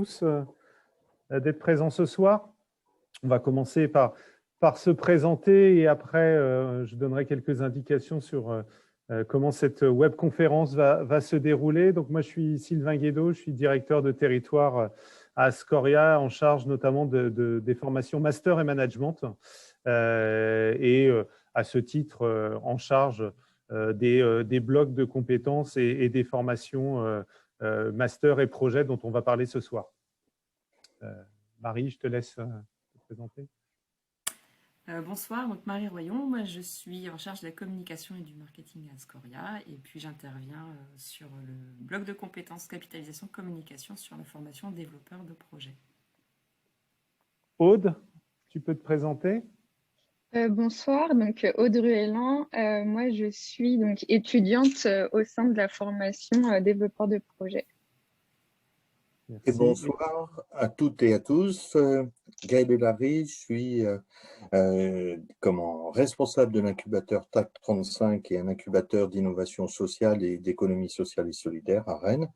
tous d'être présents ce soir. On va commencer par se présenter et après, je donnerai quelques indications sur comment cette webconférence va se dérouler. Donc, moi, je suis Sylvain Guédot, je suis directeur de territoire à Ascoria, en charge notamment des formations master et management. À ce titre, en charge des blocs de compétences et des formations master et projet dont on va parler ce soir. Marie, je te laisse te présenter. Bonsoir, donc Marie Royon, moi je suis en charge de la communication et du marketing à Ascoria et puis j'interviens sur le bloc de compétences capitalisation communication sur la formation développeur de projet. Aude, tu peux te présenter? Bonsoir, donc Aude Ruellan. Moi je suis donc étudiante au sein de la formation développeur de projet. Merci. Et bonsoir à toutes et à tous. Gaël Bellary, je suis responsable de l'incubateur TAC35 et un incubateur d'innovation sociale et d'économie sociale et solidaire à Rennes.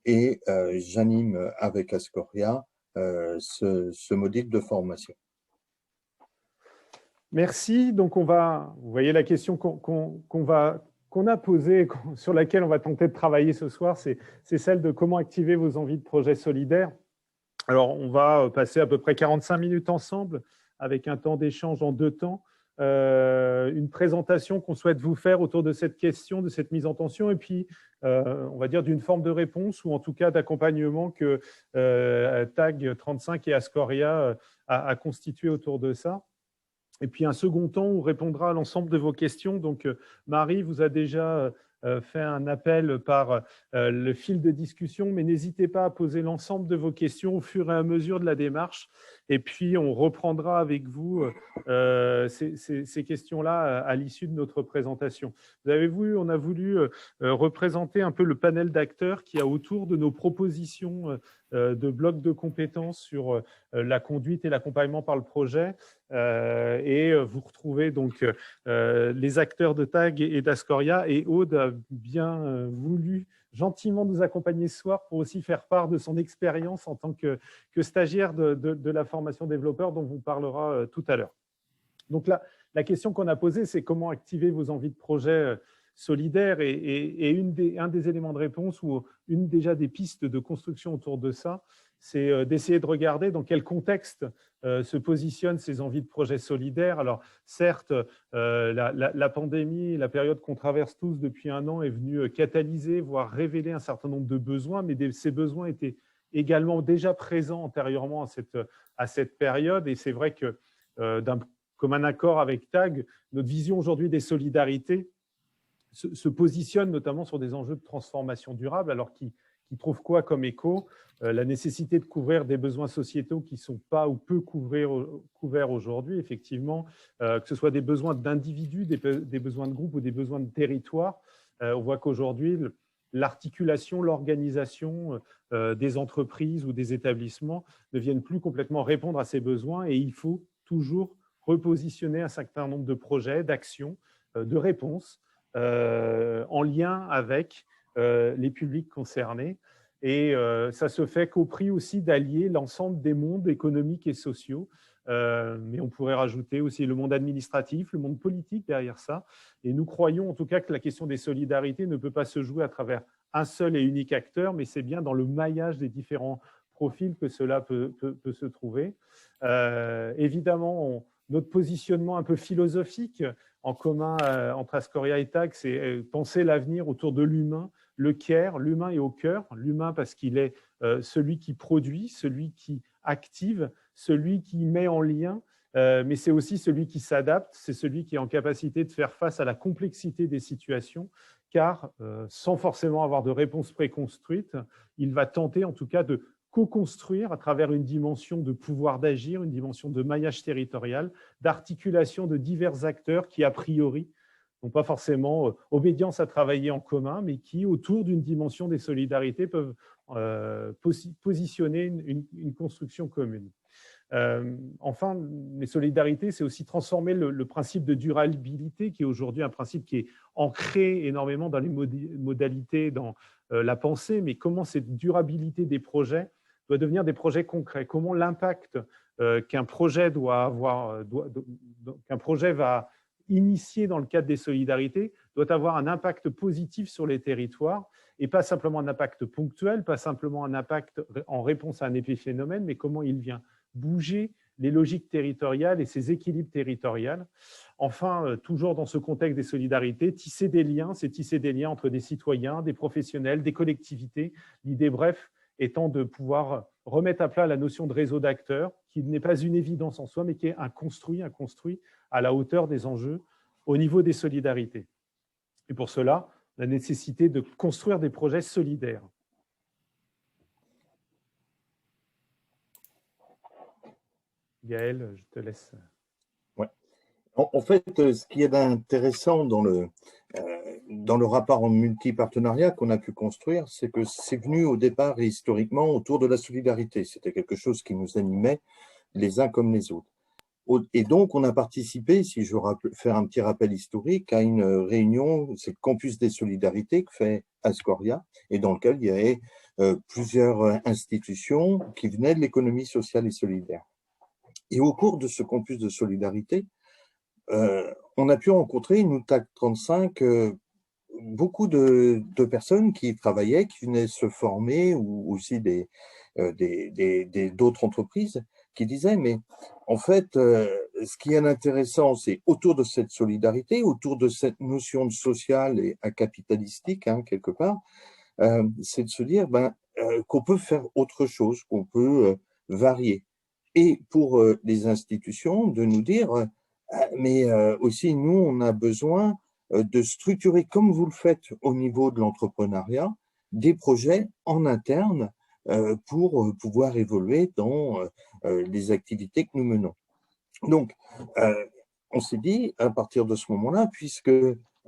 Et j'anime avec Ascoria ce module de formation. Merci. Donc, vous voyez la question qu'on a posée, sur laquelle on va tenter de travailler ce soir, c'est celle de comment activer vos envies de projet solidaire. Alors, on va passer à peu près 45 minutes ensemble avec un temps d'échange en 2 temps. Une présentation qu'on souhaite vous faire autour de cette question, de cette mise en tension, et puis, on va dire, d'une forme de réponse ou en tout cas d'accompagnement que TAG35 et Ascoria a constitué autour de ça. Et puis un second temps où on répondra à l'ensemble de vos questions. Donc Marie vous a déjà fait un appel par le fil de discussion, mais n'hésitez pas à poser l'ensemble de vos questions au fur et à mesure de la démarche. Et puis on reprendra avec vous ces questions-là à l'issue de notre présentation. Vous avez vu, on a voulu représenter un peu le panel d'acteurs qu'il y a autour de nos propositions de blocs de compétences sur la conduite et l'accompagnement par le projet. Et vous retrouvez donc les acteurs de TAG et d'Ascoria, et Aude a bien voulu gentiment nous accompagner ce soir pour aussi faire part de son expérience en tant que stagiaire de la formation développeur dont on parlera tout à l'heure. Donc la question qu'on a posée, c'est comment activer vos envies de projet solidaire, et un des éléments de réponse ou une déjà des pistes de construction autour de ça, c'est d'essayer de regarder dans quel contexte se positionnent ces envies de projet solidaires. Alors certes, la pandémie, la période qu'on traverse tous depuis 1 an est venue catalyser, voire révéler un certain nombre de besoins, mais ces besoins étaient également déjà présents antérieurement à cette période. Et c'est vrai que, comme un accord avec TAG, notre vision aujourd'hui des solidarités se positionne notamment sur des enjeux de transformation durable, alors qui trouvent quoi comme écho? La nécessité de couvrir des besoins sociétaux qui ne sont pas ou peu couverts aujourd'hui, effectivement, que ce soit des besoins d'individus, des besoins de groupe ou des besoins de territoire. On voit qu'aujourd'hui, l'articulation, l'organisation des entreprises ou des établissements ne viennent plus complètement répondre à ces besoins, et il faut toujours repositionner un certain nombre de projets, d'actions, de réponses en lien avec les publics concernés. Et ça se fait qu'au prix aussi d'allier l'ensemble des mondes économiques et sociaux. Mais on pourrait rajouter aussi le monde administratif, le monde politique derrière ça. Et nous croyons en tout cas que la question des solidarités ne peut pas se jouer à travers un seul et unique acteur, mais c'est bien dans le maillage des différents profils que cela peut se trouver. Évidemment, notre positionnement un peu philosophique en commun entre Ascoria et TAG, c'est penser l'avenir autour de l'humain, le care, l'humain est au cœur, l'humain parce qu'il est celui qui produit, celui qui active, celui qui met en lien, mais c'est aussi celui qui s'adapte, c'est celui qui est en capacité de faire face à la complexité des situations, car sans forcément avoir de réponse préconstruite, il va tenter en tout cas de co-construire à travers une dimension de pouvoir d'agir, une dimension de maillage territorial, d'articulation de divers acteurs qui, a priori, n'ont pas forcément obédience à travailler en commun, mais qui, autour d'une dimension des solidarités, peuvent positionner une construction commune. Enfin, les solidarités, c'est aussi transformer le principe de durabilité, qui est aujourd'hui un principe qui est ancré énormément dans les modalités, dans la pensée, mais comment cette durabilité des projets doit devenir des projets concrets. Comment l'impact qu'un projet doit avoir, qu'un projet va initier dans le cadre des solidarités doit avoir un impact positif sur les territoires et pas simplement un impact ponctuel, pas simplement un impact en réponse à un épiphénomène, mais comment il vient bouger les logiques territoriales et ces équilibres territoriaux. Enfin, toujours dans ce contexte des solidarités, tisser des liens, c'est tisser des liens entre des citoyens, des professionnels, des collectivités. L'idée, bref, étant de pouvoir remettre à plat la notion de réseau d'acteurs, qui n'est pas une évidence en soi, mais qui est un construit à la hauteur des enjeux au niveau des solidarités. Et pour cela, la nécessité de construire des projets solidaires. Gaël, je te laisse. Ouais. En fait, ce qui est intéressant dans le rapport en multipartenariat qu'on a pu construire, c'est que c'est venu au départ et historiquement autour de la solidarité. C'était quelque chose qui nous animait les uns comme les autres. Et donc, on a participé, si je veux faire un petit rappel historique, à une réunion, c'est le Campus des Solidarités que fait Ascoria, et dans lequel il y avait plusieurs institutions qui venaient de l'économie sociale et solidaire. Et au cours de ce Campus de Solidarité, on a pu rencontrer, nous, TAC 35, beaucoup de personnes qui travaillaient, qui venaient se former, ou aussi d'autres entreprises, qui disaient, mais en fait, ce qui est intéressant, c'est autour de cette solidarité, autour de cette notion de social et capitalistique, hein, quelque part, c'est de se dire qu'on peut faire autre chose, qu'on peut varier. Et pour les institutions, de nous dire, mais aussi nous, on a besoin de structurer, comme vous le faites au niveau de l'entrepreneuriat, des projets en interne pour pouvoir évoluer dans les activités que nous menons. Donc, on s'est dit, à partir de ce moment-là, puisque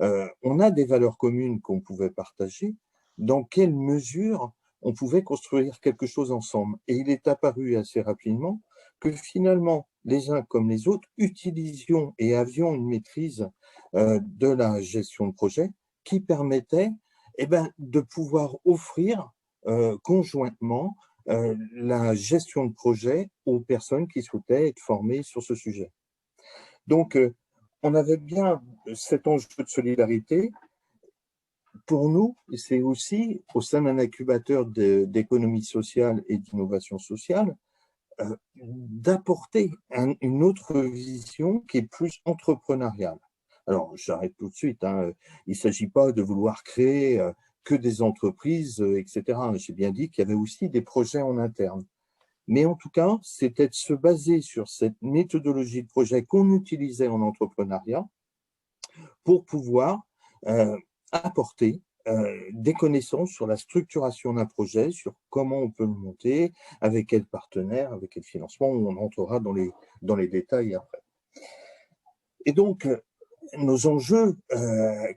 on a des valeurs communes qu'on pouvait partager, dans quelle mesure on pouvait construire quelque chose ensemble. Et il est apparu assez rapidement que finalement, les uns comme les autres, utilisions et avions une maîtrise de la gestion de projet qui permettait de pouvoir offrir conjointement la gestion de projet aux personnes qui souhaitaient être formées sur ce sujet. Donc, on avait bien cet enjeu de solidarité. Pour nous, c'est aussi, au sein d'un incubateur d'économie sociale et d'innovation sociale, d'apporter une autre vision qui est plus entrepreneuriale. Alors, j'arrête tout de suite, hein, il ne s'agit pas de vouloir créer que des entreprises, etc. J'ai bien dit qu'il y avait aussi des projets en interne. Mais en tout cas, c'était de se baser sur cette méthodologie de projet qu'on utilisait en entrepreneuriat pour pouvoir apporter des connaissances sur la structuration d'un projet, sur comment on peut le monter, avec quel partenaire, avec quel financement, on entrera dans les détails après. Et donc, nos enjeux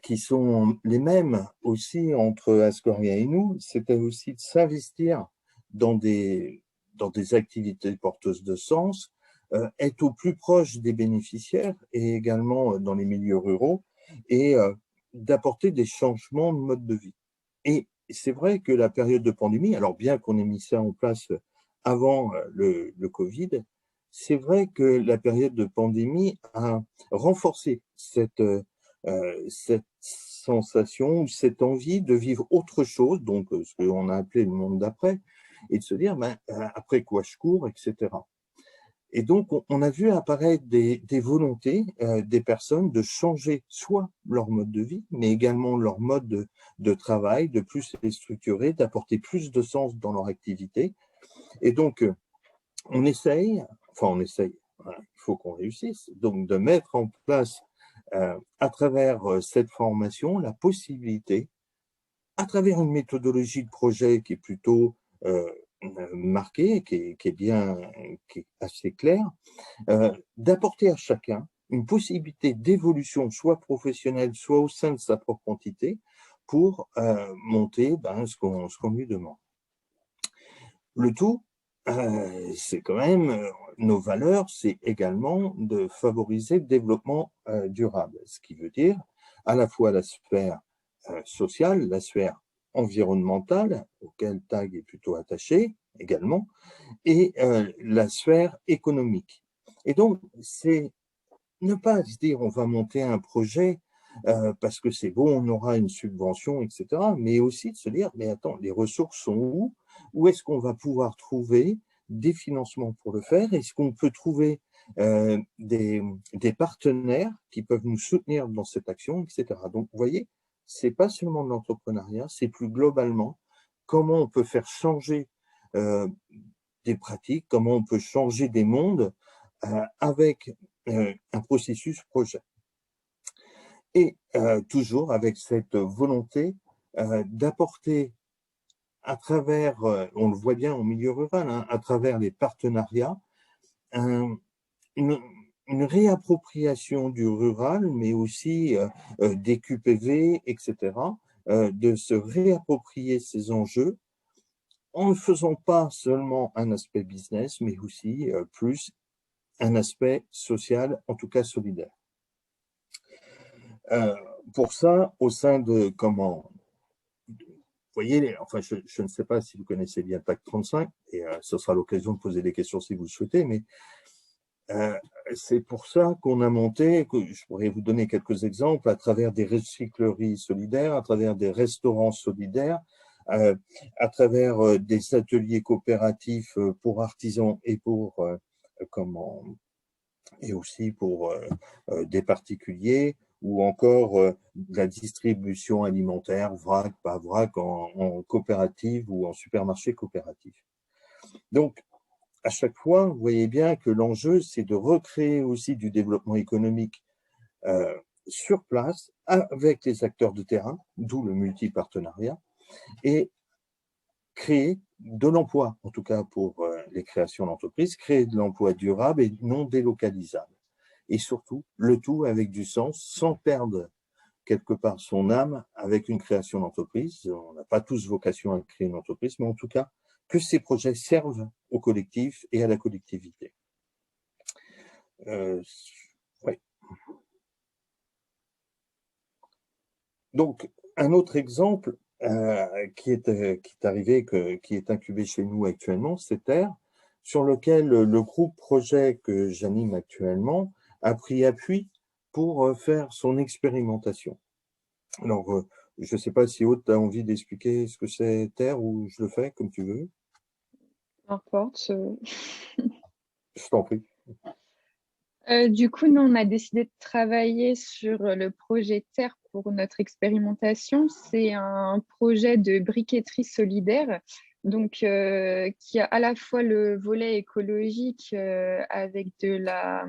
qui sont les mêmes aussi entre Ascoria et nous, c'était aussi de s'investir dans des activités porteuses de sens, être au plus proche des bénéficiaires et également dans les milieux ruraux et d'apporter des changements de mode de vie. Et c'est vrai que la période de pandémie, alors bien qu'on ait mis ça en place avant le Covid, c'est vrai que la période de pandémie a renforcé cette sensation ou cette envie de vivre autre chose, donc ce qu'on a appelé le monde d'après, et de se dire après quoi je cours, etc. Et donc, on a vu apparaître des volontés des personnes de changer soit leur mode de vie, mais également leur mode de travail, de plus les structurer, d'apporter plus de sens dans leur activité. Et donc, on essaye, voilà, il faut qu'on réussisse, donc de mettre en place à travers cette formation la possibilité, à travers une méthodologie de projet qui est plutôt marquée, qui est assez claire, d'apporter à chacun une possibilité d'évolution, soit professionnelle, soit au sein de sa propre entité, pour monter ce qu'on lui demande. Le tout, c'est quand même, nos valeurs, c'est également de favoriser le développement durable, ce qui veut dire à la fois la sphère sociale, la sphère environnementale, auquel TAG est plutôt attaché, également, et la sphère économique. Et donc, c'est ne pas se dire on va monter un projet parce que c'est bon, on aura une subvention, etc. Mais aussi de se dire, mais attends, les ressources sont où? Où est-ce qu'on va pouvoir trouver des financements pour le faire? Est-ce qu'on peut trouver des partenaires qui peuvent nous soutenir dans cette action, etc. Donc, vous voyez, c'est pas seulement de l'entrepreneuriat, c'est plus globalement comment on peut faire changer des pratiques, comment on peut changer des mondes avec un processus projet. Et toujours avec cette volonté d'apporter à travers, on le voit bien au milieu rural, hein, à travers les partenariats, une réappropriation du rural, mais aussi des QPV, etc., de se réapproprier ces enjeux en ne faisant pas seulement un aspect business, mais aussi plus un aspect social, en tout cas solidaire. Pour ça, au sein de comment, vous voyez, enfin, je ne sais pas si vous connaissez bien TAC 35, et ce sera l'occasion de poser des questions si vous le souhaitez, mais c'est pour ça qu'on a monté, que je pourrais vous donner quelques exemples, à travers des recycleries solidaires, à travers des restaurants solidaires, à travers des ateliers coopératifs pour artisans et pour et aussi pour des particuliers, ou encore de la distribution alimentaire, vrac, pas vrac, en coopérative ou en supermarché coopératif. Donc, à chaque fois, vous voyez bien que l'enjeu, c'est de recréer aussi du développement économique sur place avec les acteurs de terrain, d'où le multipartenariat, et créer de l'emploi, en tout cas pour les créations d'entreprises, créer de l'emploi durable et non délocalisable. Et surtout, le tout avec du sens, sans perdre quelque part son âme avec une création d'entreprise. On n'a pas tous vocation à créer une entreprise, mais en tout cas, que ces projets servent au collectif et à la collectivité. Ouais. Donc, un autre exemple qui est arrivé, qui est incubé chez nous actuellement, c'est Terre, sur lequel le groupe projet que j'anime actuellement a pris appui pour faire son expérimentation. Alors, je ne sais pas si Aude, tu as envie d'expliquer ce que c'est Terre, ou je le fais comme tu veux. N'importe. Je t'en prie. Du coup, nous, on a décidé de travailler sur le projet Terre pour notre expérimentation. C'est un projet de briqueterie solidaire, donc qui a à la fois le volet écologique avec de la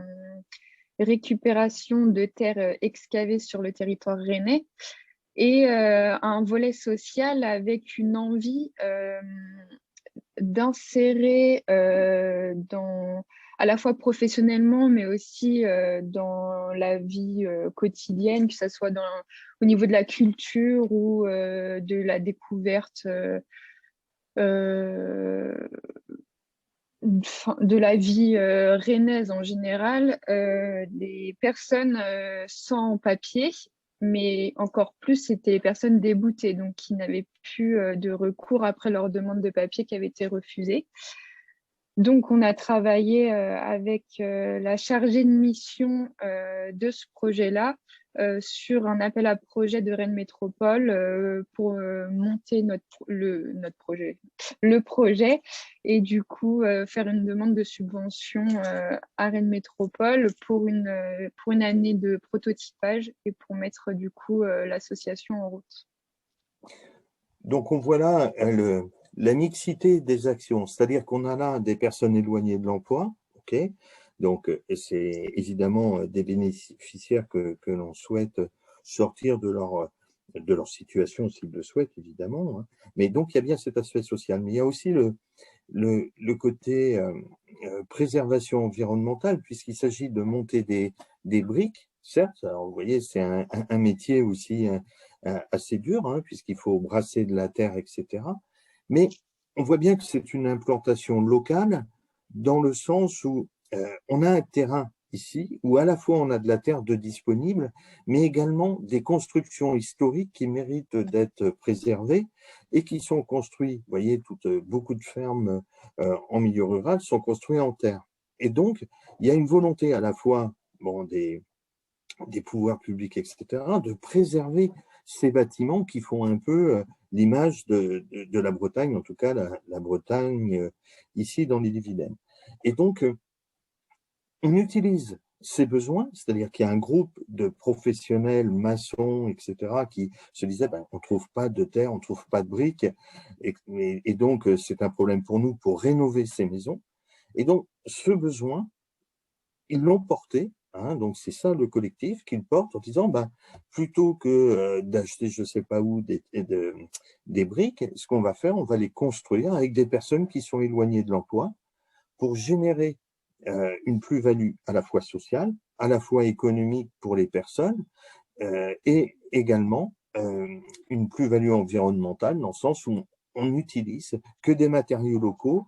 récupération de terres excavées sur le territoire rennais, et un volet social avec une envie d'insérer à la fois professionnellement, mais aussi dans la vie quotidienne, que ce soit au niveau de la culture ou de la découverte de la vie rennaise en général, des personnes sans papier, mais encore plus, c'était les personnes déboutées, donc qui n'avaient plus de recours après leur demande de papier qui avait été refusée. Donc, on a travaillé avec la chargée de mission de ce projet-là sur un appel à projet de Rennes Métropole pour monter le projet, et du coup faire une demande de subvention à Rennes Métropole pour une année de prototypage et pour mettre du coup l'association en route. Donc, on voit là la mixité des actions, c'est-à-dire qu'on a là des personnes éloignées de l'emploi, ok. Donc, c'est évidemment des bénéficiaires que l'on souhaite sortir de leur situation s'ils le souhaitent, évidemment. Hein. Mais donc, il y a bien cet aspect social. Mais il y a aussi le côté préservation environnementale, puisqu'il s'agit de monter des briques, certes. Alors, vous voyez, c'est un métier aussi assez dur, hein, puisqu'il faut brasser de la terre, etc. Mais on voit bien que c'est une implantation locale dans le sens où on a un terrain ici, où à la fois on a de la terre de disponible, mais également des constructions historiques qui méritent d'être préservées et qui sont construites, vous voyez, beaucoup de fermes en milieu rural sont construites en terre. Et donc, il y a une volonté à la fois des pouvoirs publics, etc., de préserver ces bâtiments qui font un peu l'image de la Bretagne, en tout cas la Bretagne ici dans l'Ille-et-Vilaine. Et donc, on utilise ces besoins, c'est-à-dire qu'il y a un groupe de professionnels, maçons, etc., qui se disaient on ne trouve pas de terre, on ne trouve pas de briques, et donc c'est un problème pour nous pour rénover ces maisons. Et donc, ce besoin, ils l'ont porté, donc c'est ça le collectif qu'ils portent en disant plutôt que d'acheter je ne sais pas où des briques, ce qu'on va faire, on va les construire avec des personnes qui sont éloignées de l'emploi pour générer une plus-value à la fois sociale, à la fois économique pour les personnes et également une plus-value environnementale dans le sens où on n'utilise que des matériaux locaux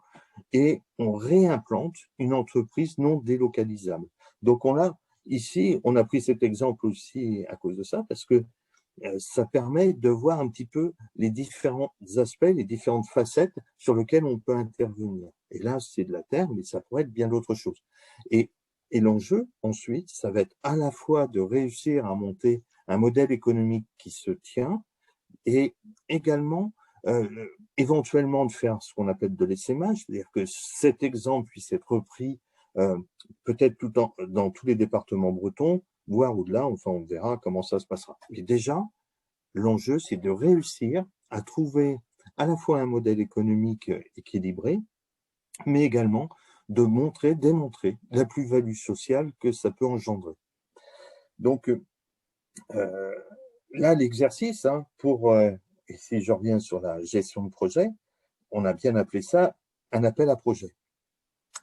et on réimplante une entreprise non délocalisable. Donc ici, on a pris cet exemple aussi à cause de ça, parce que ça permet de voir un petit peu les différents aspects, les différentes facettes sur lesquelles on peut intervenir. Et là, c'est de la terre, mais ça pourrait être bien d'autres choses. Et l'enjeu, ensuite, ça va être à la fois de réussir à monter un modèle économique qui se tient et également éventuellement de faire ce qu'on appelle de l'essaimage, c'est-à-dire que cet exemple puisse être repris peut-être dans tous les départements bretons, voire au-delà, enfin on verra comment ça se passera. Mais déjà, l'enjeu, c'est de réussir à trouver à la fois un modèle économique équilibré, mais également de démontrer la plus-value sociale que ça peut engendrer. Donc là, l'exercice, et si je reviens sur la gestion de projet, on a bien appelé ça un appel à projet.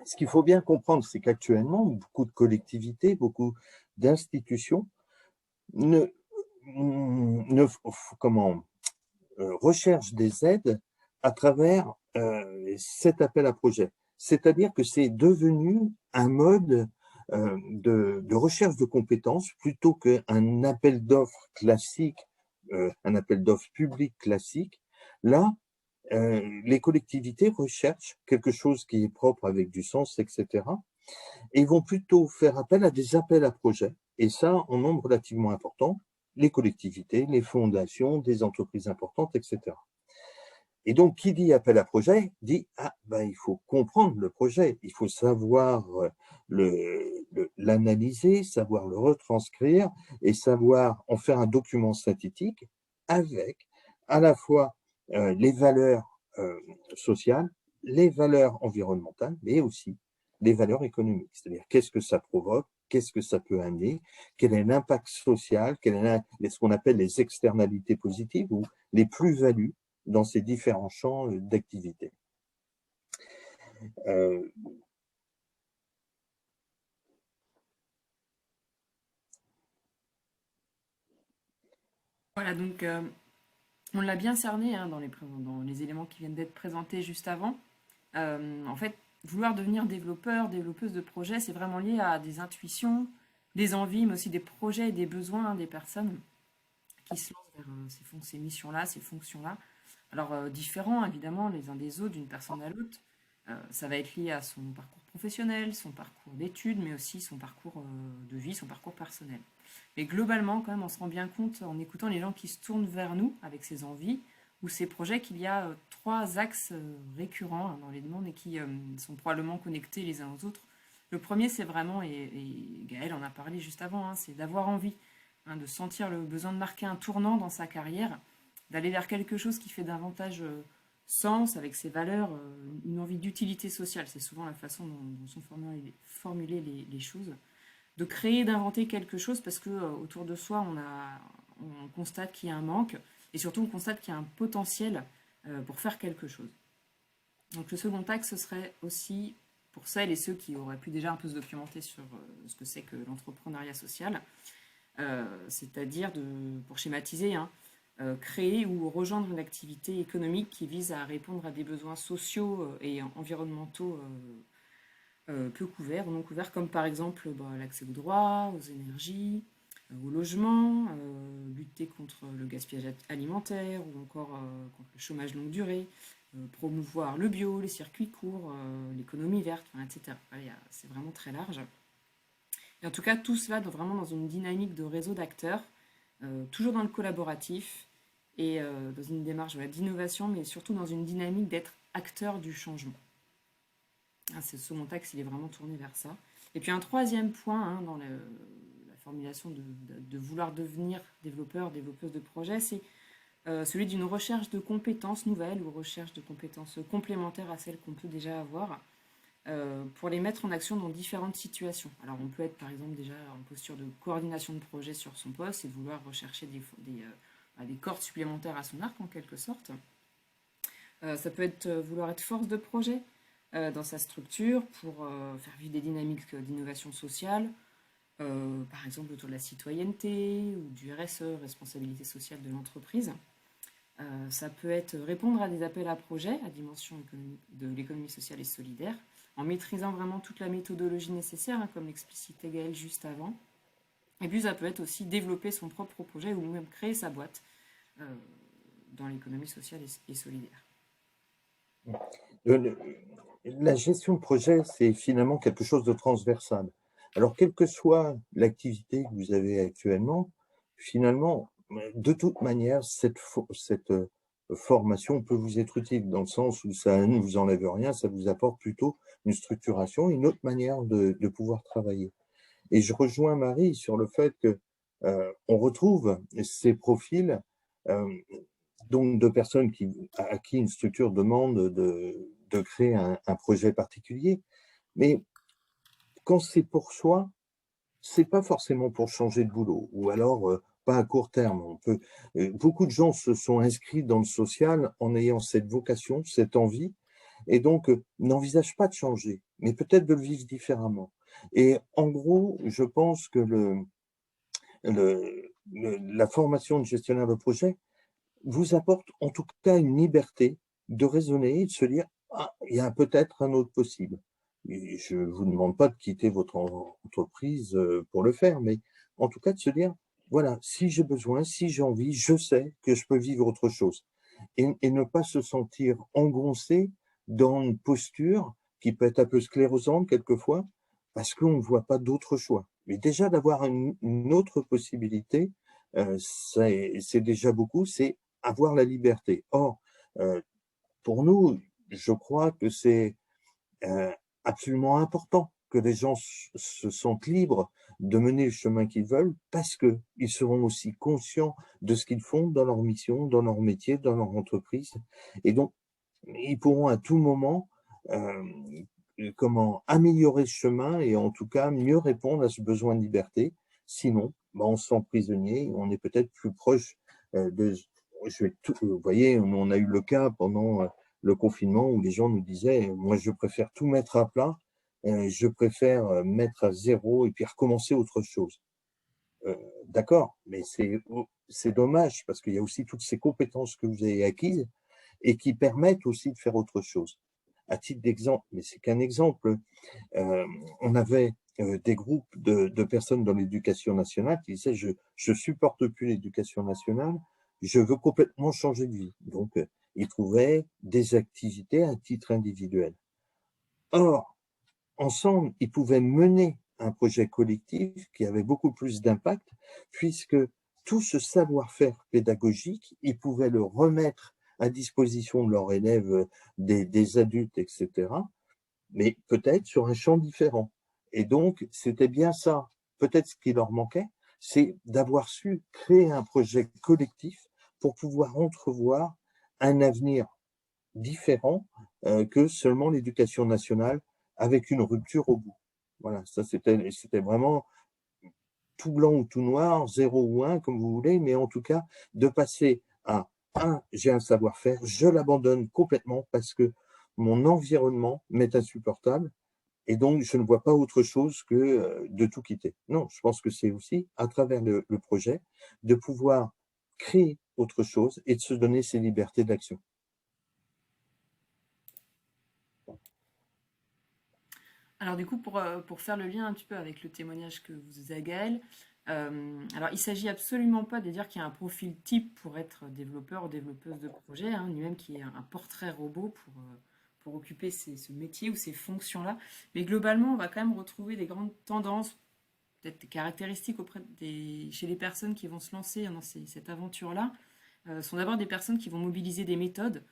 Ce qu'il faut bien comprendre, c'est qu'actuellement, beaucoup de collectivités, beaucoup d'institutions recherchent des aides à travers cet appel à projet. C'est-à-dire que c'est devenu un mode de recherche de compétences plutôt qu'un appel d'offres classique, un appel d'offres public classique. Là, les collectivités recherchent quelque chose qui est propre avec du sens, etc. Et vont plutôt faire appel à des appels à projets, et ça en nombre relativement important, les collectivités, les fondations, des entreprises importantes, etc. Et donc, qui dit appel à projet, dit il faut comprendre le projet, il faut savoir l'analyser, savoir le retranscrire et savoir en faire un document synthétique avec à la fois les valeurs sociales, les valeurs environnementales, mais aussi les valeurs économiques. C'est-à-dire qu'est-ce que ça provoque, qu'est-ce que ça peut amener, quel est l'impact social, quel est ce qu'on appelle les externalités positives ou les plus-values dans ces différents champs d'activité. Voilà, donc on l'a bien cerné dans les éléments qui viennent d'être présentés juste avant. En fait, vouloir devenir développeur, développeuse de projet, c'est vraiment lié à des intuitions, des envies, mais aussi des projets et des besoins des personnes qui se lancent vers ces missions-là, ces fonctions-là. Alors, différents évidemment les uns des autres, d'une personne à l'autre. Ça va être lié à son parcours professionnel, son parcours d'études, mais aussi son parcours de vie, son parcours personnel. Mais globalement, quand même, on se rend bien compte en écoutant les gens qui se tournent vers nous avec ces envies ou ces projets qu'il y a trois axes récurrents dans les demandes et qui sont probablement connectés les uns aux autres. Le premier, c'est vraiment, et Gaël en a parlé juste avant, c'est d'avoir envie, de sentir le besoin de marquer un tournant dans sa carrière, d'aller vers quelque chose qui fait davantage sens avec ses valeurs, une envie d'utilité sociale. C'est souvent la façon dont sont formulées les choses. De créer, d'inventer quelque chose parce que autour de soi, on constate qu'il y a un manque et surtout on constate qu'il y a un potentiel pour faire quelque chose. Donc le second axe, ce serait aussi pour celles et ceux qui auraient pu déjà un peu se documenter sur ce que c'est que l'entrepreneuriat social, c'est-à-dire, pour schématiser, créer ou rejoindre une activité économique qui vise à répondre à des besoins sociaux et environnementaux peu couverts ou non couverts, comme par exemple l'accès aux droits, aux énergies, au logement, lutter contre le gaspillage alimentaire ou encore contre le chômage longue durée, promouvoir le bio, les circuits courts, l'économie verte, etc. C'est vraiment très large. Et en tout cas, tout cela vraiment dans une dynamique de réseau d'acteurs, toujours dans le collaboratif et dans une démarche d'innovation, mais surtout dans une dynamique d'être acteur du changement. C'est ce mon axe, il est vraiment tourné vers ça. Et puis un troisième point dans la formulation de vouloir devenir développeur, développeuse de projet, c'est celui d'une recherche de compétences nouvelles ou recherche de compétences complémentaires à celles qu'on peut déjà avoir pour les mettre en action dans différentes situations. Alors on peut être par exemple déjà en posture de coordination de projet sur son poste et de vouloir rechercher des cordes supplémentaires à son arc en quelque sorte. Ça peut être vouloir être force de projet dans sa structure pour faire vivre des dynamiques d'innovation sociale, par exemple autour de la citoyenneté ou du RSE, responsabilité sociale de l'entreprise. Ça peut être répondre à des appels à projets à dimension de l'économie sociale et solidaire, en maîtrisant vraiment toute la méthodologie nécessaire, comme l'explicitait Gaël juste avant. Et puis ça peut être aussi développer son propre projet ou même créer sa boîte dans l'économie sociale et solidaire. La gestion de projet, c'est finalement quelque chose de transversal. Alors, quelle que soit l'activité que vous avez actuellement, finalement, de toute manière, cette formation peut vous être utile dans le sens où ça ne vous enlève rien, ça vous apporte plutôt une structuration, une autre manière de pouvoir travailler. Et je rejoins Marie sur le fait que on retrouve ces profils donc de personnes à qui une structure demande de créer un projet particulier. Mais quand c'est pour soi, c'est pas forcément pour changer de boulot, ou alors pas à court terme. Beaucoup de gens se sont inscrits dans le social en ayant cette vocation, cette envie, et donc n'envisagent pas de changer, mais peut-être de le vivre différemment. Et en gros, je pense que la formation de gestionnaire de projet vous apporte en tout cas une liberté de raisonner et de se dire « Ah, il y a peut-être un autre possible ». Je ne vous demande pas de quitter votre entreprise pour le faire, mais en tout cas de se dire « Voilà, si j'ai besoin, si j'ai envie, je sais que je peux vivre autre chose ». Et ne pas se sentir engoncé dans une posture qui peut être un peu sclérosante quelquefois, parce qu'on ne voit pas d'autre choix. Mais déjà d'avoir une autre possibilité, c'est déjà beaucoup, c'est avoir la liberté. Or, pour nous, je crois que c'est absolument important que les gens se sentent libres de mener le chemin qu'ils veulent parce qu'ils seront aussi conscients de ce qu'ils font dans leur mission, dans leur métier, dans leur entreprise. Et donc, ils pourront à tout moment améliorer ce chemin et en tout cas mieux répondre à ce besoin de liberté. Sinon, on se sent prisonnier, on est peut-être plus proche vous voyez, on a eu le cas pendant le confinement où les gens nous disaient « Moi, je préfère tout mettre à plat, je préfère mettre à zéro et puis recommencer autre chose. » D'accord, mais c'est dommage parce qu'il y a aussi toutes ces compétences que vous avez acquises et qui permettent aussi de faire autre chose. À titre d'exemple, mais c'est qu'un exemple, on avait des groupes de personnes dans l'éducation nationale qui disaient je supporte plus l'éducation nationale, je veux complètement changer de vie. Donc, ils trouvaient des activités à titre individuel. Or, ensemble, ils pouvaient mener un projet collectif qui avait beaucoup plus d'impact, puisque tout ce savoir-faire pédagogique, ils pouvaient le remettre à disposition de leurs élèves, des adultes, etc., mais peut-être sur un champ différent. Et donc, c'était bien ça. Peut-être ce qui leur manquait, c'est d'avoir su créer un projet collectif pour pouvoir entrevoir un avenir différent que seulement l'éducation nationale avec une rupture au bout. Voilà, ça c'était vraiment tout blanc ou tout noir, 0 ou 1, comme vous voulez, mais en tout cas, de passer à j'ai un savoir-faire, je l'abandonne complètement parce que mon environnement m'est insupportable et donc je ne vois pas autre chose que de tout quitter. Non, je pense que c'est aussi, à travers le projet, de pouvoir créer autre chose et de se donner ces libertés d'action. Alors du coup, pour faire le lien un petit peu avec le témoignage que vous faisiez, Gaël, alors il ne s'agit absolument pas de dire qu'il y a un profil type pour être développeur ou développeuse de projet, hein, ni même qu'il y ait un portrait robot pour occuper ce métier ou ces fonctions-là. Mais globalement, on va quand même retrouver des grandes tendances, peut-être des caractéristiques chez les personnes qui vont se lancer dans cette aventure-là. Sont d'abord des personnes qui vont mobiliser des méthodes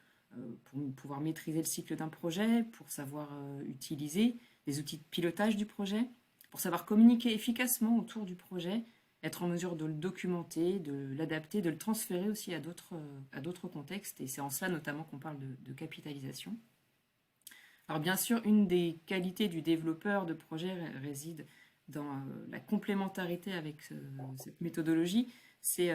pour pouvoir maîtriser le cycle d'un projet, pour savoir utiliser des outils de pilotage du projet, pour savoir communiquer efficacement autour du projet, être en mesure de le documenter, de l'adapter, de le transférer aussi à d'autres contextes. Et c'est en cela notamment qu'on parle de capitalisation. Alors bien sûr, une des qualités du développeur de projet réside dans la complémentarité avec cette méthodologie, c'est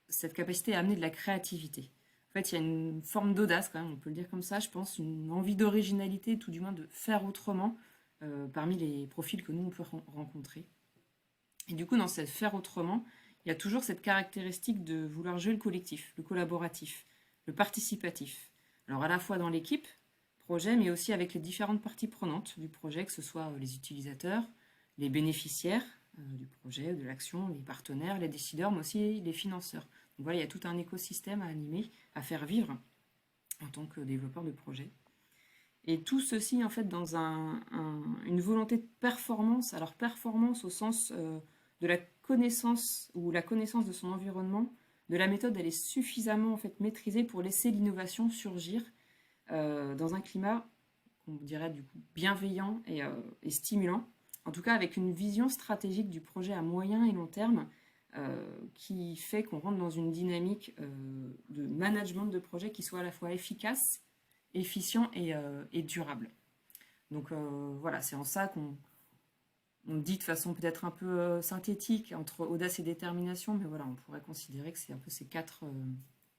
cette capacité à amener de la créativité. En fait, il y a une forme d'audace, quand même, on peut le dire comme ça, je pense, une envie d'originalité, tout du moins de faire autrement, parmi les profils que nous, on peut rencontrer. Et du coup, dans cette faire autrement, il y a toujours cette caractéristique de vouloir jouer le collectif, le collaboratif, le participatif. Alors à la fois dans l'équipe, projet, mais aussi avec les différentes parties prenantes du projet, que ce soit les utilisateurs, les bénéficiaires du projet, de l'action, les partenaires, les décideurs, mais aussi les financeurs. Donc voilà, il y a tout un écosystème à animer, à faire vivre en tant que développeur de projet. Et tout ceci, en fait, dans une volonté de performance. Alors, performance au sens de la connaissance ou la connaissance de son environnement, de la méthode, elle est suffisamment en fait maîtrisée pour laisser l'innovation surgir dans un climat, on dirait du coup, bienveillant et stimulant. En tout cas, avec une vision stratégique du projet à moyen et long terme qui fait qu'on rentre dans une dynamique de management de projet qui soit à la fois efficace, efficient et durable. Donc voilà, c'est en ça qu'on dit de façon peut-être un peu synthétique entre audace et détermination, mais voilà, on pourrait considérer que c'est un peu ces quatre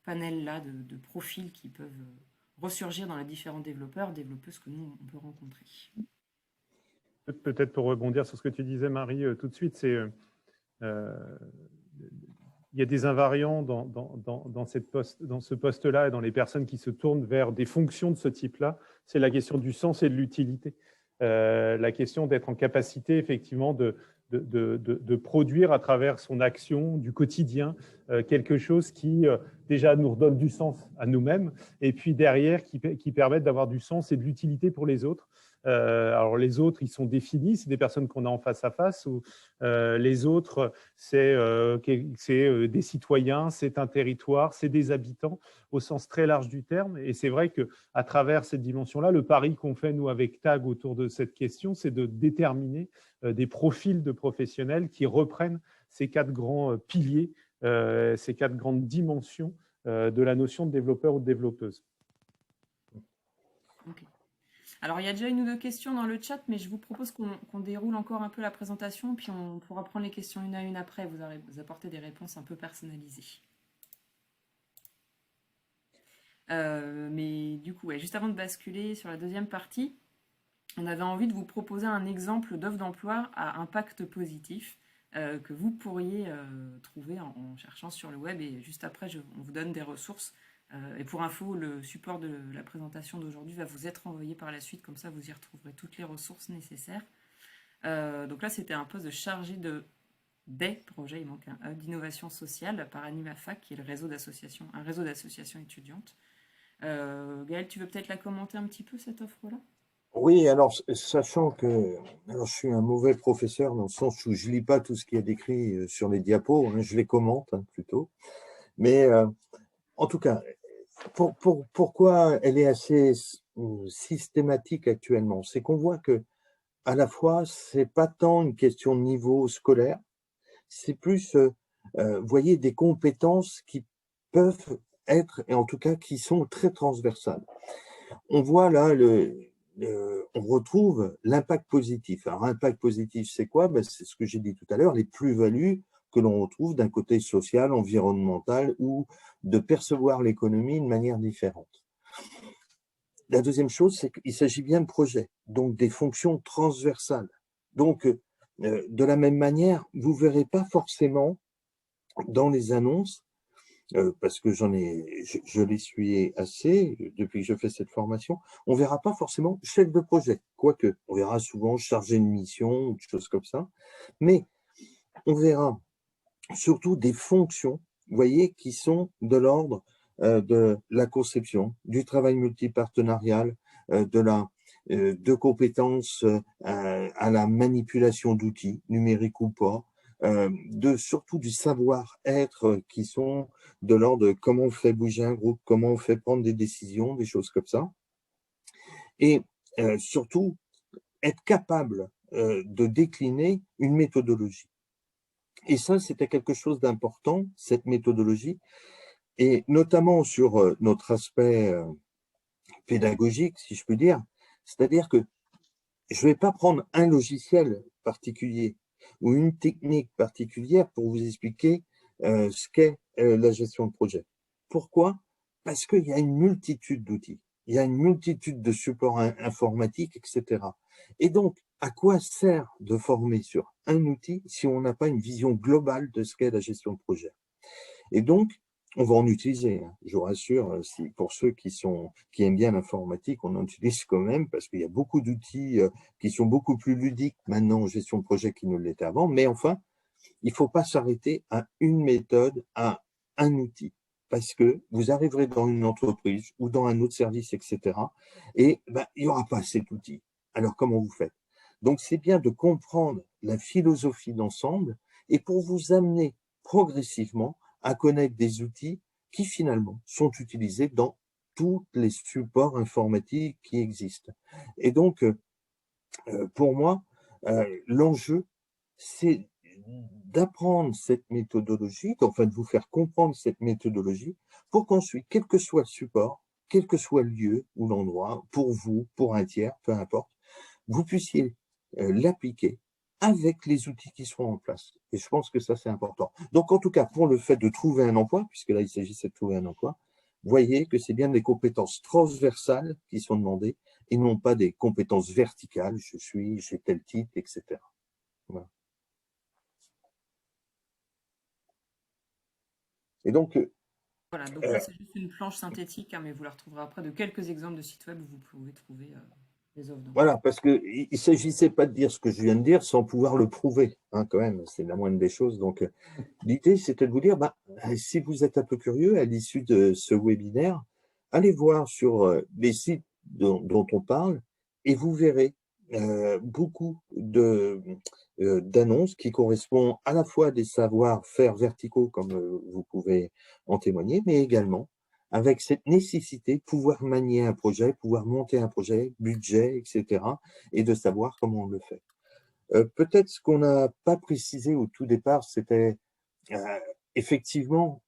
panels-là de profils qui peuvent ressurgir dans les différents développeuses que nous, on peut rencontrer. Peut-être pour rebondir sur ce que tu disais, Marie, tout de suite, c'est il y a des invariants dans ce poste-là et dans les personnes qui se tournent vers des fonctions de ce type-là. C'est la question du sens et de l'utilité. La question d'être en capacité, effectivement, de produire à travers son action du quotidien quelque chose qui, déjà, nous redonne du sens à nous-mêmes et puis derrière, qui permettent d'avoir du sens et de l'utilité pour les autres. Alors les autres, ils sont définis, c'est des personnes qu'on a en face à face, ou les autres, c'est des citoyens, c'est un territoire, c'est des habitants au sens très large du terme. Et c'est vrai qu'à travers cette dimension-là, le pari qu'on fait, nous, avec TAG, autour de cette question, c'est de déterminer des profils de professionnels qui reprennent ces quatre grands piliers, ces quatre grandes dimensions de la notion de développeur ou de développeuse. Okay. Alors, il y a déjà une ou deux questions dans le chat, mais je vous propose qu'on déroule encore un peu la présentation, puis on pourra prendre les questions une à une après, vous apporter des réponses un peu personnalisées. Mais du coup, ouais, juste avant de basculer sur la deuxième partie, on avait envie de vous proposer un exemple d'offre d'emploi à impact positif que vous pourriez trouver en cherchant sur le web. Et juste après, on vous donne des ressources. Et pour info, le support de la présentation d'aujourd'hui va vous être envoyé par la suite. Comme ça, vous y retrouverez toutes les ressources nécessaires. Donc là, c'était un poste de chargé des projets. Il manque un hub d'innovation sociale par AnimaFac, qui est un réseau d'associations étudiantes. Gaël, tu veux peut-être la commenter un petit peu, cette offre-là ? Oui, alors, sachant que je suis un mauvais professeur dans le sens où je ne lis pas tout ce qui est décrit sur les diapos, hein, je les commente plutôt. Mais en tout cas, pourquoi elle est assez systématique actuellement? C'est qu'on voit que à la fois, c'est pas tant une question de niveau scolaire, c'est plus, vous voyez, des compétences qui peuvent être, et en tout cas qui sont très transversales. On voit là, on retrouve l'impact positif. Alors, impact positif, c'est quoi? Ben, c'est ce que j'ai dit tout à l'heure, les plus-values que l'on retrouve d'un côté social, environnemental, ou de percevoir l'économie de manière différente. La deuxième chose, c'est qu'il s'agit bien de projets, donc des fonctions transversales. Donc, de la même manière, vous ne verrez pas forcément dans les annonces parce que je l'essuie assez depuis que je fais cette formation, on verra pas forcément chef de projet, quoique on verra souvent chargé de mission ou des choses comme ça, mais on verra surtout des fonctions, vous voyez, qui sont de l'ordre de la conception, du travail multipartenarial, de compétences à la manipulation d'outils, numériques ou pas, surtout du savoir-être qui sont de l'ordre de comment on fait bouger un groupe, comment on fait prendre des décisions, des choses comme ça. Et surtout, être capable de décliner une méthodologie. Et ça, c'était quelque chose d'important, cette méthodologie, et notamment sur notre aspect pédagogique, si je puis dire. C'est-à-dire que je ne vais pas prendre un logiciel particulier ou une technique particulière pour vous expliquer ce qu'est la gestion de projet. Pourquoi? Parce qu'il y a une multitude d'outils, il y a une multitude de supports informatiques, etc. Et donc, à quoi sert de former sur un outil si on n'a pas une vision globale de ce qu'est la gestion de projet? Et donc, on va en utiliser, hein. Je vous rassure, pour ceux qui aiment bien l'informatique, on en utilise quand même parce qu'il y a beaucoup d'outils qui sont beaucoup plus ludiques maintenant en gestion de projet qu'ils ne l'étaient avant. Mais enfin, il ne faut pas s'arrêter à une méthode, à un outil. Parce que vous arriverez dans une entreprise ou dans un autre service, etc. Et il n'y aura pas cet outil. Alors, comment vous faites? Donc, c'est bien de comprendre la philosophie d'ensemble et pour vous amener progressivement à connaître des outils qui, finalement, sont utilisés dans tous les supports informatiques qui existent. Et donc, pour moi, l'enjeu, c'est d'apprendre cette méthodologie, enfin de vous faire comprendre cette méthodologie, pour qu'ensuite, quel que soit le support, quel que soit le lieu ou l'endroit, pour vous, pour un tiers, peu importe, vous puissiez l'appliquer avec les outils qui seront en place. Et je pense que ça, c'est important. Donc, en tout cas, pour le fait de trouver un emploi, puisque là, il s'agissait de trouver un emploi, voyez que c'est bien des compétences transversales qui sont demandées et non pas des compétences verticales, j'ai tel titre, etc. Voilà. Et donc, Voilà, donc là, c'est juste une planche synthétique, hein, mais vous la retrouverez après de quelques exemples de sites web où vous pouvez trouver les offres d'emploi. voilà, parce qu'il ne s'agissait pas de dire ce que je viens de dire sans pouvoir le prouver, hein, quand même, c'est la moindre des choses. Donc, l'idée, c'était de vous dire, si vous êtes un peu curieux à l'issue de ce webinaire, allez voir sur les sites dont on parle et vous verrez beaucoup d'annonces qui correspondent à la fois à des savoir-faire verticaux, comme vous pouvez en témoigner, mais également avec cette nécessité de pouvoir manier un projet, pouvoir monter un projet, budget, etc., et de savoir comment on le fait. Peut-être ce qu'on n'a pas précisé au tout départ, c'était effectivement,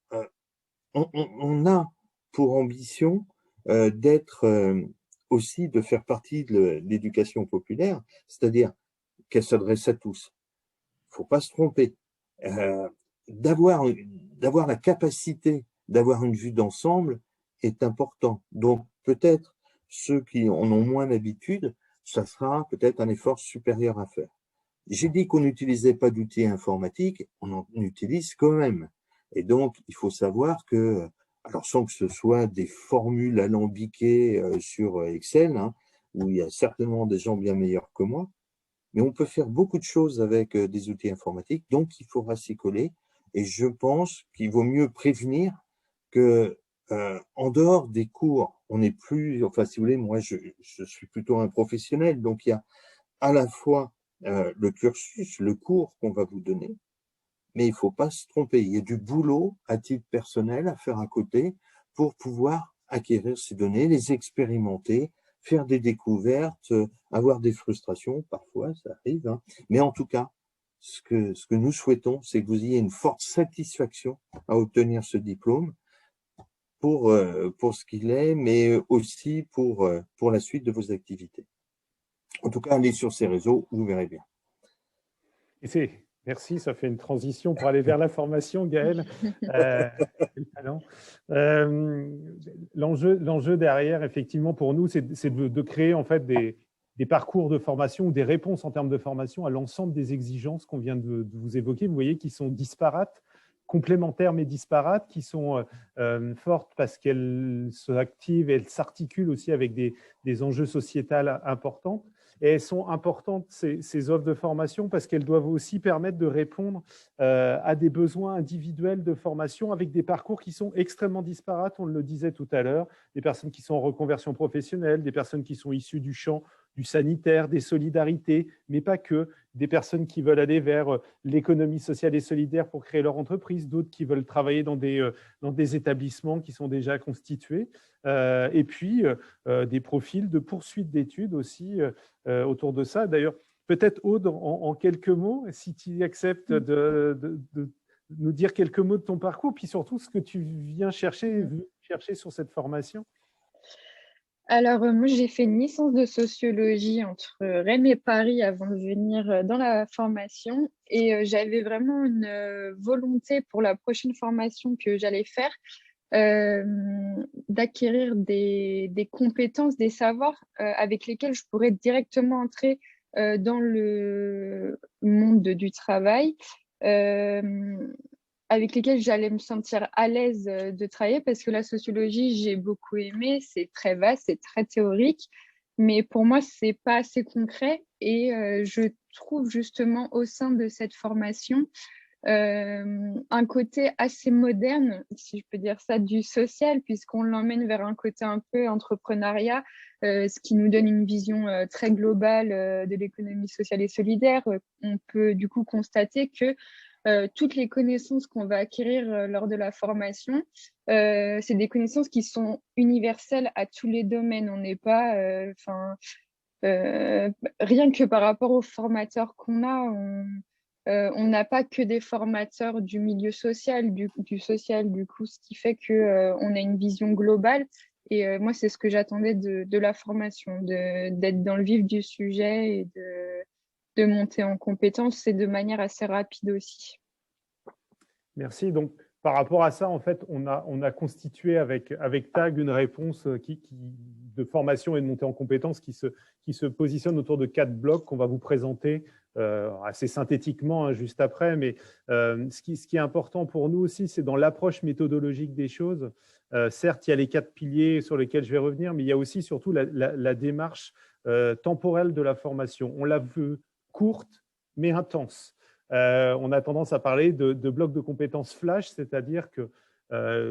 on a pour ambition d'être aussi de faire partie de l'éducation populaire, c'est-à-dire qu'elle s'adresse à tous. Il ne faut pas se tromper. D'avoir la capacité d'avoir une vue d'ensemble est important. Donc, peut-être ceux qui en ont moins l'habitude, ça sera peut-être un effort supérieur à faire. J'ai dit qu'on n'utilisait pas d'outils informatiques, on en utilise quand même. Et donc, il faut savoir que, alors sans que ce soit des formules alambiquées sur Excel, hein, où il y a certainement des gens bien meilleurs que moi, mais on peut faire beaucoup de choses avec des outils informatiques, donc il faudra s'y coller. Et je pense qu'il vaut mieux prévenir que, en dehors des cours, on n'est plus, enfin, si vous voulez, moi, je suis plutôt un professionnel, donc il y a à la fois le cursus, le cours qu'on va vous donner, mais il ne faut pas se tromper. Il y a du boulot à titre personnel à faire à côté pour pouvoir acquérir ces données, les expérimenter, faire des découvertes, avoir des frustrations, parfois ça arrive, hein. Mais en tout cas, ce que nous souhaitons, c'est que vous ayez une forte satisfaction à obtenir ce diplôme pour ce qu'il est, mais aussi pour la suite de vos activités. En tout cas, allez sur ces réseaux, vous verrez bien. Merci, ça fait une transition pour aller vers la formation, Gaël. L'enjeu derrière, effectivement, pour nous, c'est de créer en fait des parcours de formation ou des réponses en termes de formation à l'ensemble des exigences qu'on vient de vous évoquer. Vous voyez, qui sont disparates, complémentaires mais disparates, qui sont fortes parce qu'elles s'activent et elles s'articulent aussi avec des enjeux sociétals importants. Et elles sont importantes, ces offres de formation, parce qu'elles doivent aussi permettre de répondre à des besoins individuels de formation avec des parcours qui sont extrêmement disparates, on le disait tout à l'heure, des personnes qui sont en reconversion professionnelle, des personnes qui sont issues du champ du sanitaire, des solidarités, mais pas que, des personnes qui veulent aller vers l'économie sociale et solidaire pour créer leur entreprise, d'autres qui veulent travailler dans des établissements qui sont déjà constitués, et puis des profils de poursuite d'études aussi autour de ça. D'ailleurs, peut-être Aude, en quelques mots, si tu acceptes de nous dire quelques mots de ton parcours, puis surtout ce que tu viens chercher sur cette formation. Alors, moi, j'ai fait une licence de sociologie entre Rennes et Paris avant de venir dans la formation. Et j'avais vraiment une volonté pour la prochaine formation que j'allais faire d'acquérir des compétences, des savoirs avec lesquels je pourrais directement entrer dans le monde du travail. Avec lesquels j'allais me sentir à l'aise de travailler, parce que la sociologie, j'ai beaucoup aimé, c'est très vaste, c'est très théorique, mais pour moi, c'est pas assez concret, et je trouve justement au sein de cette formation un côté assez moderne, si je peux dire ça, du social, puisqu'on l'emmène vers un côté un peu entrepreneuriat, ce qui nous donne une vision très globale de l'économie sociale et solidaire. On peut du coup constater que toutes les connaissances qu'on va acquérir lors de la formation, c'est des connaissances qui sont universelles à tous les domaines. On n'est pas, rien que par rapport aux formateurs qu'on a, on n'a pas que des formateurs du milieu social, du social, du coup, ce qui fait qu'on a une vision globale. Et moi, c'est ce que j'attendais de la formation, d'être dans le vif du sujet et de monter en compétences, et de manière assez rapide aussi. Merci. Donc, par rapport à ça, en fait, on a constitué avec TAG une réponse de formation et de montée en compétences qui se positionne autour de 4 blocs qu'on va vous présenter assez synthétiquement juste après. Mais ce qui est important pour nous aussi, c'est dans l'approche méthodologique des choses. Certes, il y a les 4 piliers sur lesquels je vais revenir, mais il y a aussi surtout la démarche temporelle de la formation. On la veut courte, mais intense. On a tendance à parler de blocs de compétences flash, c'est-à-dire que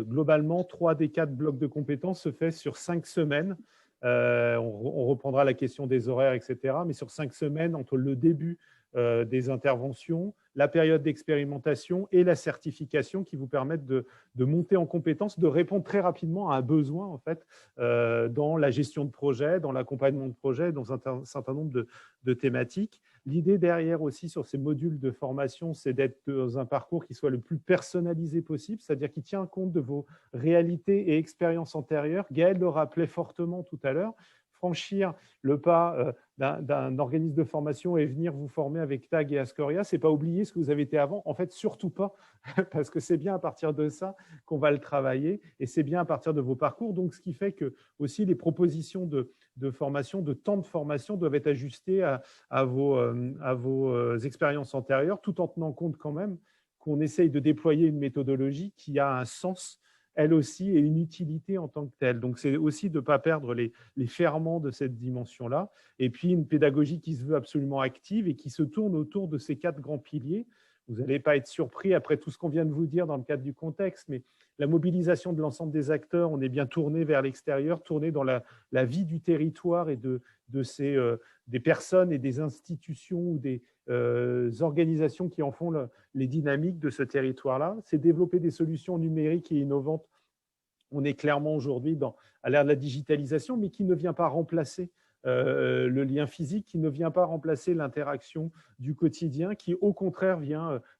globalement, 3 des 4 blocs de compétences se fait sur 5 semaines. On reprendra la question des horaires, etc. Mais sur 5 semaines, entre le début des interventions, la période d'expérimentation et la certification, qui vous permettent de monter en compétences, de répondre très rapidement à un besoin en fait, dans la gestion de projet, dans l'accompagnement de projet, dans un certain nombre de thématiques. L'idée derrière aussi sur ces modules de formation, c'est d'être dans un parcours qui soit le plus personnalisé possible, c'est-à-dire qui tient compte de vos réalités et expériences antérieures. Gaël le rappelait fortement tout à l'heure. Franchir le pas d'un organisme de formation et venir vous former avec TAG et Ascoria, c'est pas oublier ce que vous avez été avant. En fait, surtout pas, parce que c'est bien à partir de ça qu'on va le travailler, et c'est bien à partir de vos parcours. Donc, ce qui fait que aussi les propositions de formation, de temps de formation doivent être ajustées à vos expériences antérieures, tout en tenant compte quand même qu'on essaye de déployer une méthodologie qui a un sens, elle aussi, et une utilité en tant que telle. Donc, c'est aussi de ne pas perdre les ferments de cette dimension-là. Et puis, une pédagogie qui se veut absolument active et qui se tourne autour de ces 4 grands piliers. Vous n'allez pas être surpris après tout ce qu'on vient de vous dire dans le cadre du contexte, mais la mobilisation de l'ensemble des acteurs, on est bien tourné vers l'extérieur, tourné dans la vie du territoire et des personnes et des institutions ou des organisations qui en font les dynamiques de ce territoire-là. C'est développer des solutions numériques et innovantes. On est clairement aujourd'hui à l'ère de la digitalisation, mais qui ne vient pas remplacer le lien physique, qui ne vient pas remplacer l'interaction du quotidien, qui au contraire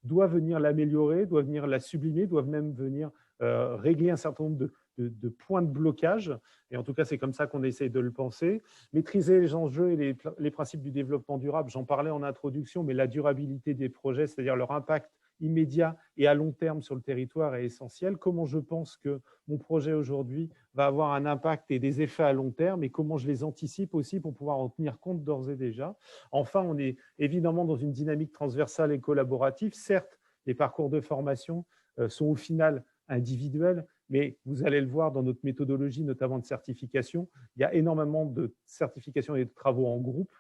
doit venir l'améliorer, doit venir la sublimer, doit même venir régler un certain nombre de points de blocage. Et en tout cas, c'est comme ça qu'on essaye de le penser. Maîtriser les enjeux et les principes du développement durable, j'en parlais en introduction, mais la durabilité des projets, c'est-à-dire leur impact immédiat et à long terme sur le territoire est essentiel. Comment je pense que mon projet aujourd'hui va avoir un impact et des effets à long terme, et comment je les anticipe aussi pour pouvoir en tenir compte d'ores et déjà. Enfin, on est évidemment dans une dynamique transversale et collaborative. Certes, les parcours de formation sont au final individuelles, mais vous allez le voir dans notre méthodologie, notamment de certification, il y a énormément de certifications et de travaux en groupe,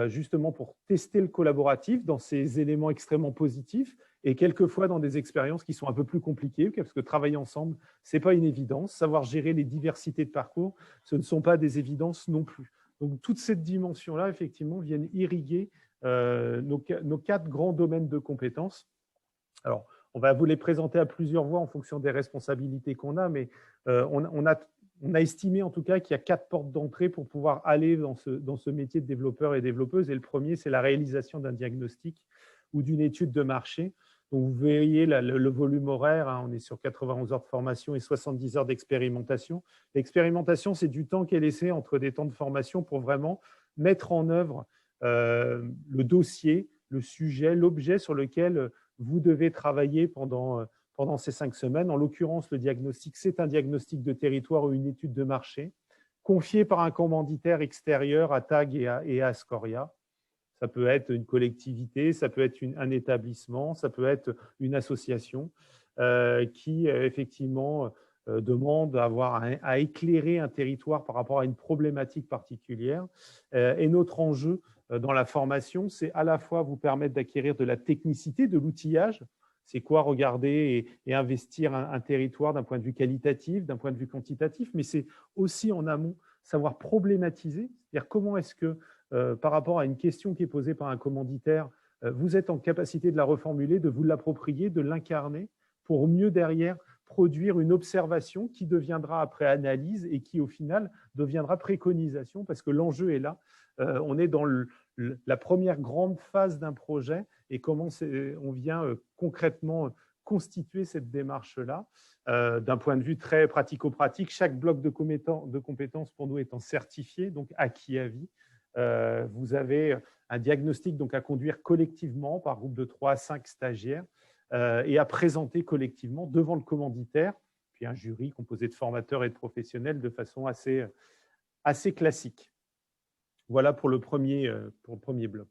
justement pour tester le collaboratif dans ces éléments extrêmement positifs et quelquefois dans des expériences qui sont un peu plus compliquées, parce que travailler ensemble, ce n'est pas une évidence. Savoir gérer les diversités de parcours, ce ne sont pas des évidences non plus. Donc, toute cette dimension-là, effectivement, viennent irriguer nos 4 grands domaines de compétences. Alors, on va vous les présenter à plusieurs voix en fonction des responsabilités qu'on a, mais on a estimé en tout cas qu'il y a 4 portes d'entrée pour pouvoir aller dans ce métier de développeur et développeuse. Et le premier, c'est la réalisation d'un diagnostic ou d'une étude de marché. Donc, vous voyez le volume horaire, hein, on est sur 91 heures de formation et 70 heures d'expérimentation. L'expérimentation, c'est du temps qui est laissé entre des temps de formation pour vraiment mettre en œuvre le dossier, le sujet, l'objet sur lequel vous devez travailler pendant ces 5 semaines. En l'occurrence, le diagnostic, c'est un diagnostic de territoire ou une étude de marché confié par un commanditaire extérieur à TAG et à Ascoria. Ça peut être une collectivité, ça peut être un établissement, ça peut être une association qui, effectivement, demande à éclairer un territoire par rapport à une problématique particulière. Et notre enjeu dans la formation, c'est à la fois vous permettre d'acquérir de la technicité, de l'outillage. C'est quoi regarder et investir un territoire d'un point de vue qualitatif, d'un point de vue quantitatif, mais c'est aussi en amont savoir problématiser, c'est-à-dire comment est-ce que par rapport à une question qui est posée par un commanditaire, vous êtes en capacité de la reformuler, de vous l'approprier, de l'incarner pour mieux derrière produire une observation qui deviendra après analyse et qui au final deviendra préconisation parce que l'enjeu est là. On est dans la première grande phase d'un projet et comment on vient concrètement constituer cette démarche-là. D'un point de vue très pratico-pratique, chaque bloc de compétences pour nous étant certifié, donc acquis à vie. Vous avez un diagnostic donc à conduire collectivement par groupe de 3 à 5 stagiaires et à présenter collectivement devant le commanditaire, puis un jury composé de formateurs et de professionnels de façon assez classique. Voilà pour le premier bloc.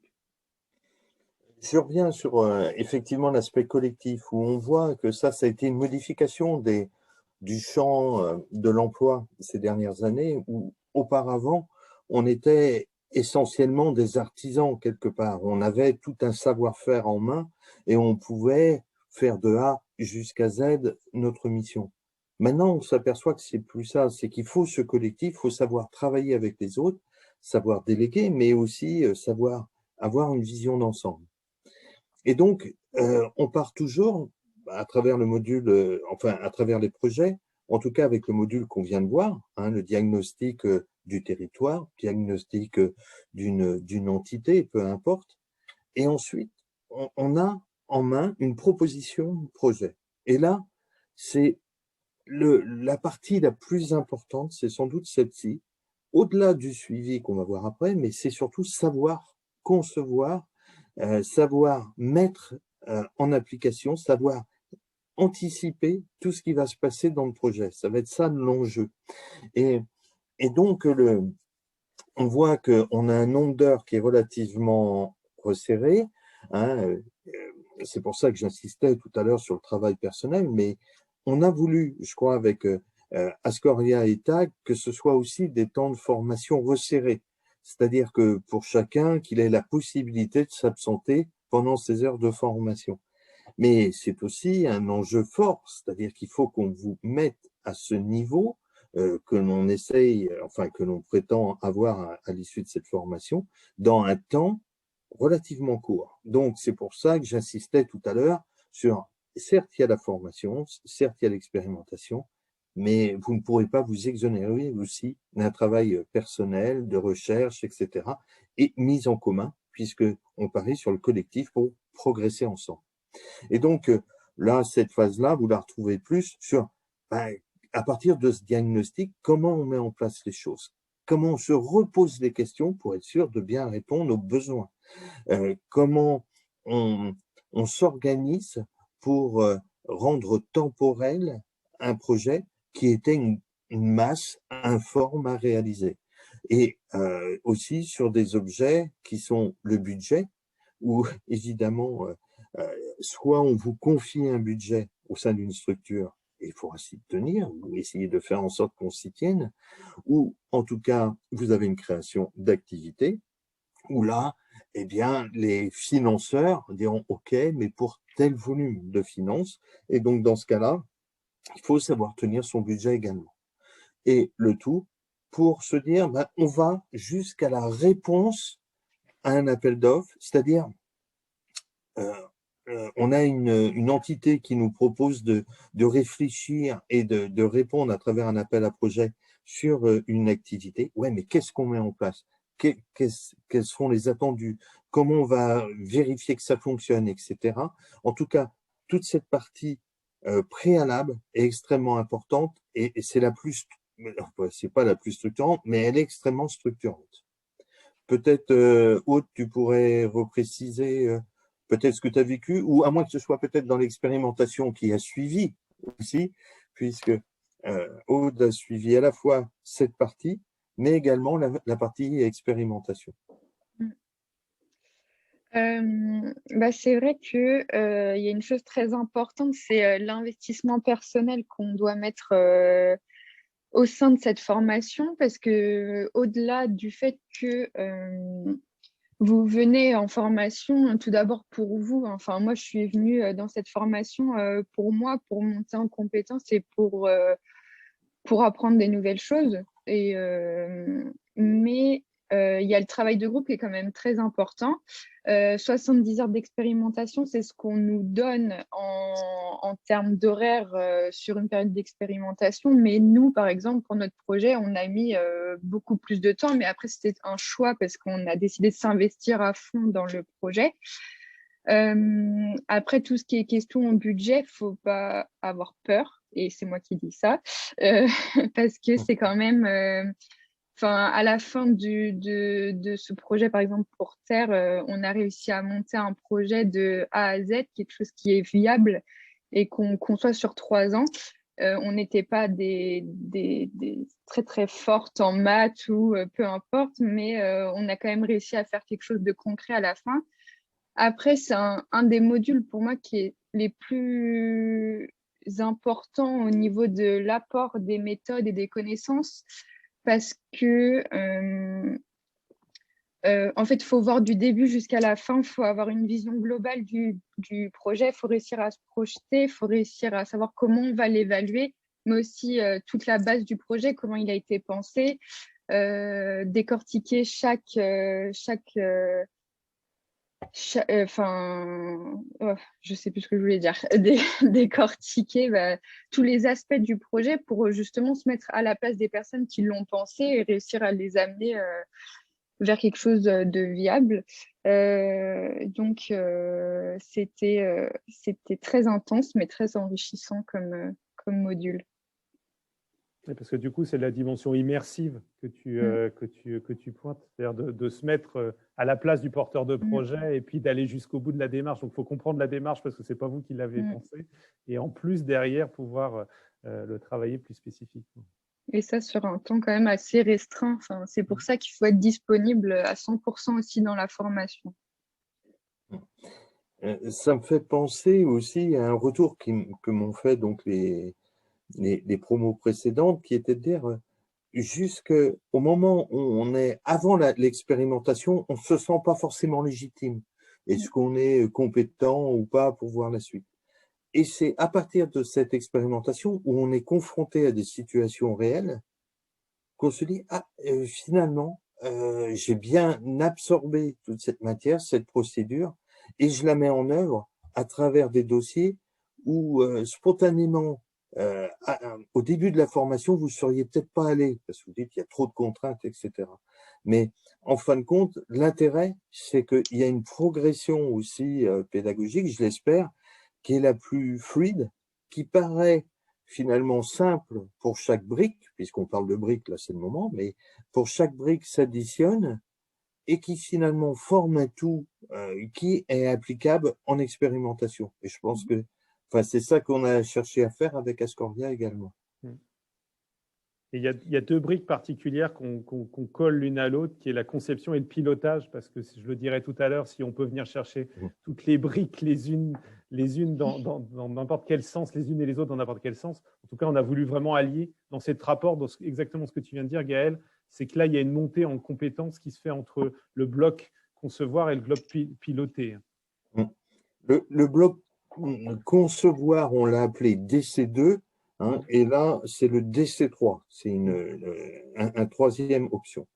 Je reviens sur effectivement l'aspect collectif où on voit que ça a été une modification du champ de l'emploi ces dernières années où auparavant on était essentiellement des artisans quelque part. On avait tout un savoir-faire en main et on pouvait faire de A jusqu'à Z notre mission. Maintenant, on s'aperçoit que c'est plus ça, c'est qu'il faut ce collectif, il faut savoir travailler avec les autres, savoir déléguer, mais aussi savoir avoir une vision d'ensemble. Et donc, on part toujours à travers le module, à travers les projets, en tout cas avec le module qu'on vient de voir, hein, le diagnostic du territoire, diagnostic d'une entité, peu importe. Et ensuite, on a en main une proposition de projet. Et là, c'est la partie la plus importante, c'est sans doute celle-ci, au-delà du suivi qu'on va voir après, mais c'est surtout savoir concevoir, savoir mettre en application, savoir anticiper tout ce qui va se passer dans le projet. Ça va être ça l'enjeu. Et donc, on voit qu'on a un nombre d'heures qui est relativement resserré. Hein, c'est pour ça que j'insistais tout à l'heure sur le travail personnel, mais on a voulu, je crois, avec Ascoria et TAG, que ce soit aussi des temps de formation resserrés. C'est-à-dire que pour chacun, qu'il ait la possibilité de s'absenter pendant ces heures de formation. Mais c'est aussi un enjeu fort, c'est-à-dire qu'il faut qu'on vous mette à ce niveau que l'on essaye, que l'on prétend avoir à l'issue de cette formation, dans un temps relativement court. Donc, c'est pour ça que j'insistais tout à l'heure sur, certes, il y a la formation, certes, il y a l'expérimentation, mais vous ne pourrez pas vous exonérer aussi d'un travail personnel, de recherche, etc., et mise en commun, puisqu'on parie sur le collectif pour progresser ensemble. Et donc, là, cette phase-là, vous la retrouvez plus sur, à partir de ce diagnostic, comment on met en place les choses, comment on se repose les questions pour être sûr de bien répondre aux besoins, comment on s'organise pour rendre temporel un projet qui était une masse informe à réaliser. Et aussi sur des objets qui sont le budget, où évidemment, soit on vous confie un budget au sein d'une structure, et il faudra s'y tenir, ou essayer de faire en sorte qu'on s'y tienne, ou en tout cas, vous avez une création d'activité, où là, eh bien, les financeurs diront OK, mais pour tel volume de finances, et donc dans ce cas-là, il faut savoir tenir son budget également. Et le tout pour se dire, ben, on va jusqu'à la réponse à un appel d'offres, c'est-à-dire on a une entité qui nous propose de réfléchir et de répondre à travers un appel à projet sur une activité. Ouais, mais qu'est-ce qu'on met en place? Quels seront les attendus? Comment on va vérifier que ça fonctionne, etc. En tout cas, toute cette partie préalable est extrêmement importante et c'est c'est pas la plus structurante, mais elle est extrêmement structurante. Peut-être, Aude, tu pourrais repréciser peut-être ce que tu as vécu, ou à moins que ce soit peut-être dans l'expérimentation qui a suivi aussi, puisque Aude a suivi à la fois cette partie, mais également la partie expérimentation. C'est vrai que il y a une chose très importante, c'est l'investissement personnel qu'on doit mettre au sein de cette formation, parce que au-delà du fait que vous venez en formation tout d'abord pour vous, enfin moi je suis venue dans cette formation pour moi, pour monter en compétences et pour apprendre des nouvelles choses. Mais il y a le travail de groupe qui est quand même très important. 70 heures d'expérimentation, c'est ce qu'on nous donne en termes d'horaire sur une période d'expérimentation. Mais nous, par exemple, pour notre projet, on a mis beaucoup plus de temps. Mais après, c'était un choix parce qu'on a décidé de s'investir à fond dans le projet. Après, tout ce qui est question budget, il ne faut pas avoir peur. Et c'est moi qui dis ça. Parce que c'est quand même... à la fin de ce projet, par exemple, pour Terre, on a réussi à monter un projet de A à Z, quelque chose qui est viable et qu'on conçoit sur 3 ans. On n'était pas des très, très fortes en maths ou peu importe, mais on a quand même réussi à faire quelque chose de concret à la fin. Après, c'est un des modules pour moi qui est les plus importants au niveau de l'apport des méthodes et des connaissances, parce que en fait, il faut voir du début jusqu'à la fin, il faut avoir une vision globale du projet, il faut réussir à se projeter, il faut réussir à savoir comment on va l'évaluer, mais aussi toute la base du projet, comment il a été pensé, décortiquer je sais plus ce que je voulais dire, décortiquer tous les aspects du projet pour justement se mettre à la place des personnes qui l'ont pensé et réussir à les amener vers quelque chose de viable. C'était très intense, mais très enrichissant comme module. Parce que du coup, c'est la dimension immersive que tu pointes, c'est-à-dire de se mettre à la place du porteur de projet et puis d'aller jusqu'au bout de la démarche. Donc, il faut comprendre la démarche parce que ce n'est pas vous qui l'avez pensée. Et en plus, derrière, pouvoir le travailler plus spécifiquement. Et ça, sur un temps quand même assez restreint. Enfin, c'est pour ça qu'il faut être disponible à 100% aussi dans la formation. Ça me fait penser aussi à un retour que m'ont fait donc les promos précédentes, qui était de dire jusqu'au moment où on est avant l'expérimentation, on ne se sent pas forcément légitime. Est-ce qu'on est compétent ou pas pour voir la suite? Et c'est à partir de cette expérimentation où on est confronté à des situations réelles qu'on se dit, finalement, j'ai bien absorbé toute cette matière, cette procédure, et je la mets en œuvre à travers des dossiers où spontanément, au début de la formation, vous ne seriez peut-être pas allé, parce que vous dites qu'il y a trop de contraintes, etc. Mais en fin de compte, l'intérêt, c'est qu'il y a une progression aussi pédagogique, je l'espère, qui est la plus fluide, qui paraît finalement simple pour chaque brique, puisqu'on parle de briques, là c'est le moment, mais pour chaque brique s'additionne et qui finalement forme un tout qui est applicable en expérimentation. Et je pense que c'est ça qu'on a cherché à faire avec Ascoria également. Et il y a 2 briques particulières qu'on colle l'une à l'autre, qui est la conception et le pilotage, parce que je le dirais tout à l'heure, si on peut venir chercher toutes les briques les unes les unes dans n'importe quel sens, les unes et les autres dans n'importe quel sens. En tout cas, on a voulu vraiment allier dans cet rapport, dans exactement ce que tu viens de dire, Gaël, c'est que là, il y a une montée en compétences qui se fait entre le bloc concevoir et le bloc piloter. Le bloc concevoir, on l'a appelé DC2, hein, et là, c'est le DC3, c'est un troisième option.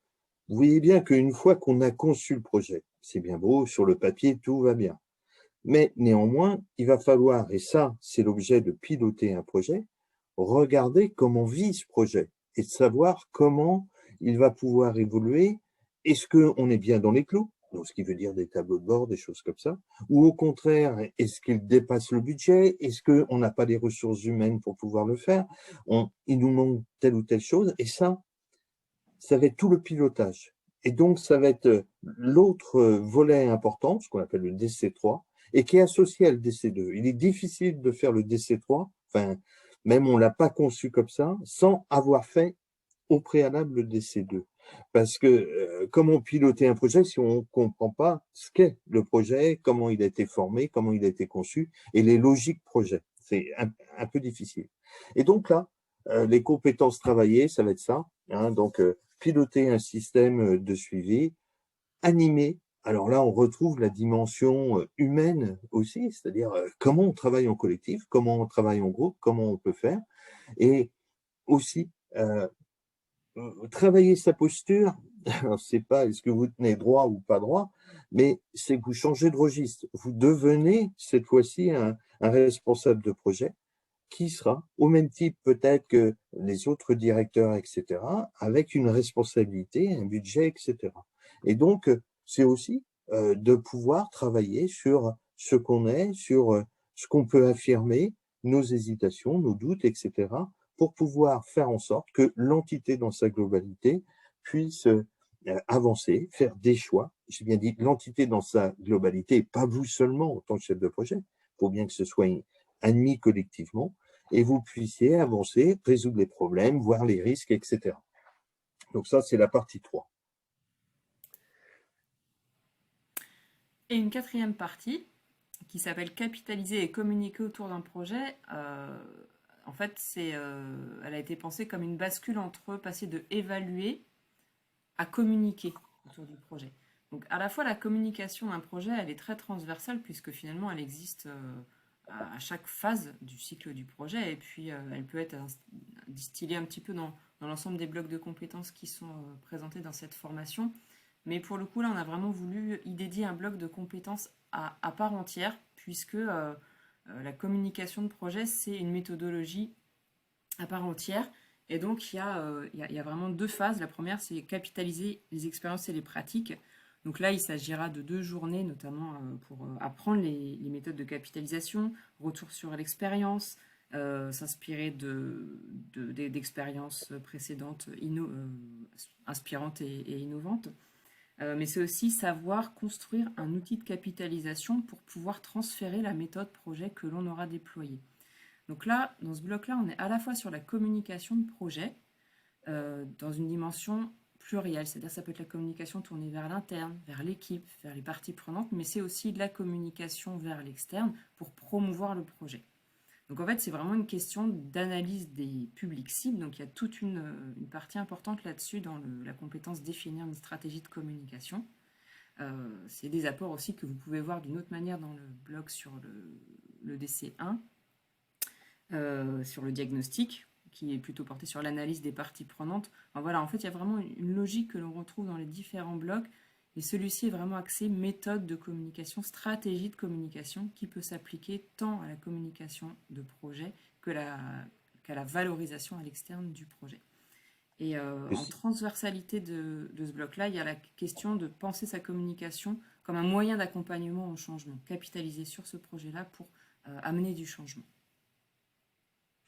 Vous voyez bien qu'une fois qu'on a conçu le projet, c'est bien beau, sur le papier, tout va bien. Mais néanmoins, il va falloir, et ça, c'est l'objet de piloter un projet, regarder comment vit ce projet et de savoir comment il va pouvoir évoluer. Est-ce qu'on est bien dans les clous, donc ce qui veut dire des tableaux de bord, des choses comme ça, ou au contraire, est-ce qu'il dépasse le budget? Est-ce qu'on n'a pas les ressources humaines pour pouvoir le faire? Il nous manque telle ou telle chose, et ça va être tout le pilotage. Et donc, ça va être l'autre volet important, ce qu'on appelle le DC3, et qui est associé à le DC2. Il est difficile de faire le DC3, enfin, même on ne l'a pas conçu comme ça, sans avoir fait au préalable le DC2. Parce que comment piloter un projet si on ne comprend pas ce qu'est le projet, comment il a été formé, comment il a été conçu, et les logiques projet. C'est un peu difficile. Et donc là, les compétences travaillées, ça va être ça. Hein, donc, piloter un système de suivi, animer. Alors là, on retrouve la dimension humaine aussi, c'est-à-dire comment on travaille en collectif, comment on travaille en groupe, comment on peut faire. Et aussi, travailler sa posture, alors c'est pas est-ce que vous tenez droit ou pas droit, mais c'est que vous changez de registre. Vous devenez cette fois-ci un responsable de projet qui sera au même type peut-être que les autres directeurs, etc., avec une responsabilité, un budget, etc. Et donc, c'est aussi de pouvoir travailler sur ce qu'on est, sur ce qu'on peut affirmer, nos hésitations, nos doutes, etc., pour pouvoir faire en sorte que l'entité dans sa globalité puisse avancer, faire des choix. J'ai bien dit l'entité dans sa globalité, pas vous seulement en tant que chef de projet. Il faut bien que ce soit admis collectivement, et vous puissiez avancer, résoudre les problèmes, voir les risques, etc. Donc ça, c'est la partie 3. Et une quatrième partie, qui s'appelle capitaliser et communiquer autour d'un projet, en fait, elle a été pensée comme une bascule entre passer de évaluer à communiquer autour du projet. Donc à la fois la communication d'un projet, elle est très transversale puisque finalement elle existe à chaque phase du cycle du projet et puis elle peut être distillée un petit peu dans l'ensemble des blocs de compétences qui sont présentés dans cette formation. Mais pour le coup là on a vraiment voulu y dédier un bloc de compétences à part entière puisque la communication de projet c'est une méthodologie à part entière. Et donc, il y a vraiment deux phases. La première, c'est capitaliser les expériences et les pratiques. Donc là, il s'agira de 2 journées, notamment pour apprendre les méthodes de capitalisation, retour sur l'expérience, s'inspirer d'expériences précédentes inspirantes et innovantes. Mais c'est aussi savoir construire un outil de capitalisation pour pouvoir transférer la méthode projet que l'on aura déployée. Donc là, dans ce bloc-là, on est à la fois sur la communication de projet, dans une dimension plurielle, c'est-à-dire ça peut être la communication tournée vers l'interne, vers l'équipe, vers les parties prenantes, mais c'est aussi de la communication vers l'externe pour promouvoir le projet. Donc en fait, c'est vraiment une question d'analyse des publics cibles, donc il y a toute une partie importante là-dessus dans la compétence définir une stratégie de communication. C'est des apports aussi que vous pouvez voir d'une autre manière dans le blog sur le DC1. Sur le diagnostic, qui est plutôt porté sur l'analyse des parties prenantes. Enfin, voilà, en fait, il y a vraiment une logique que l'on retrouve dans les différents blocs, et celui-ci est vraiment axé méthode de communication, stratégie de communication, qui peut s'appliquer tant à la communication de projet qu'à la valorisation à l'externe du projet. Et en transversalité de ce bloc-là, il y a la question de penser sa communication comme un moyen d'accompagnement au changement, capitaliser sur ce projet-là pour amener du changement.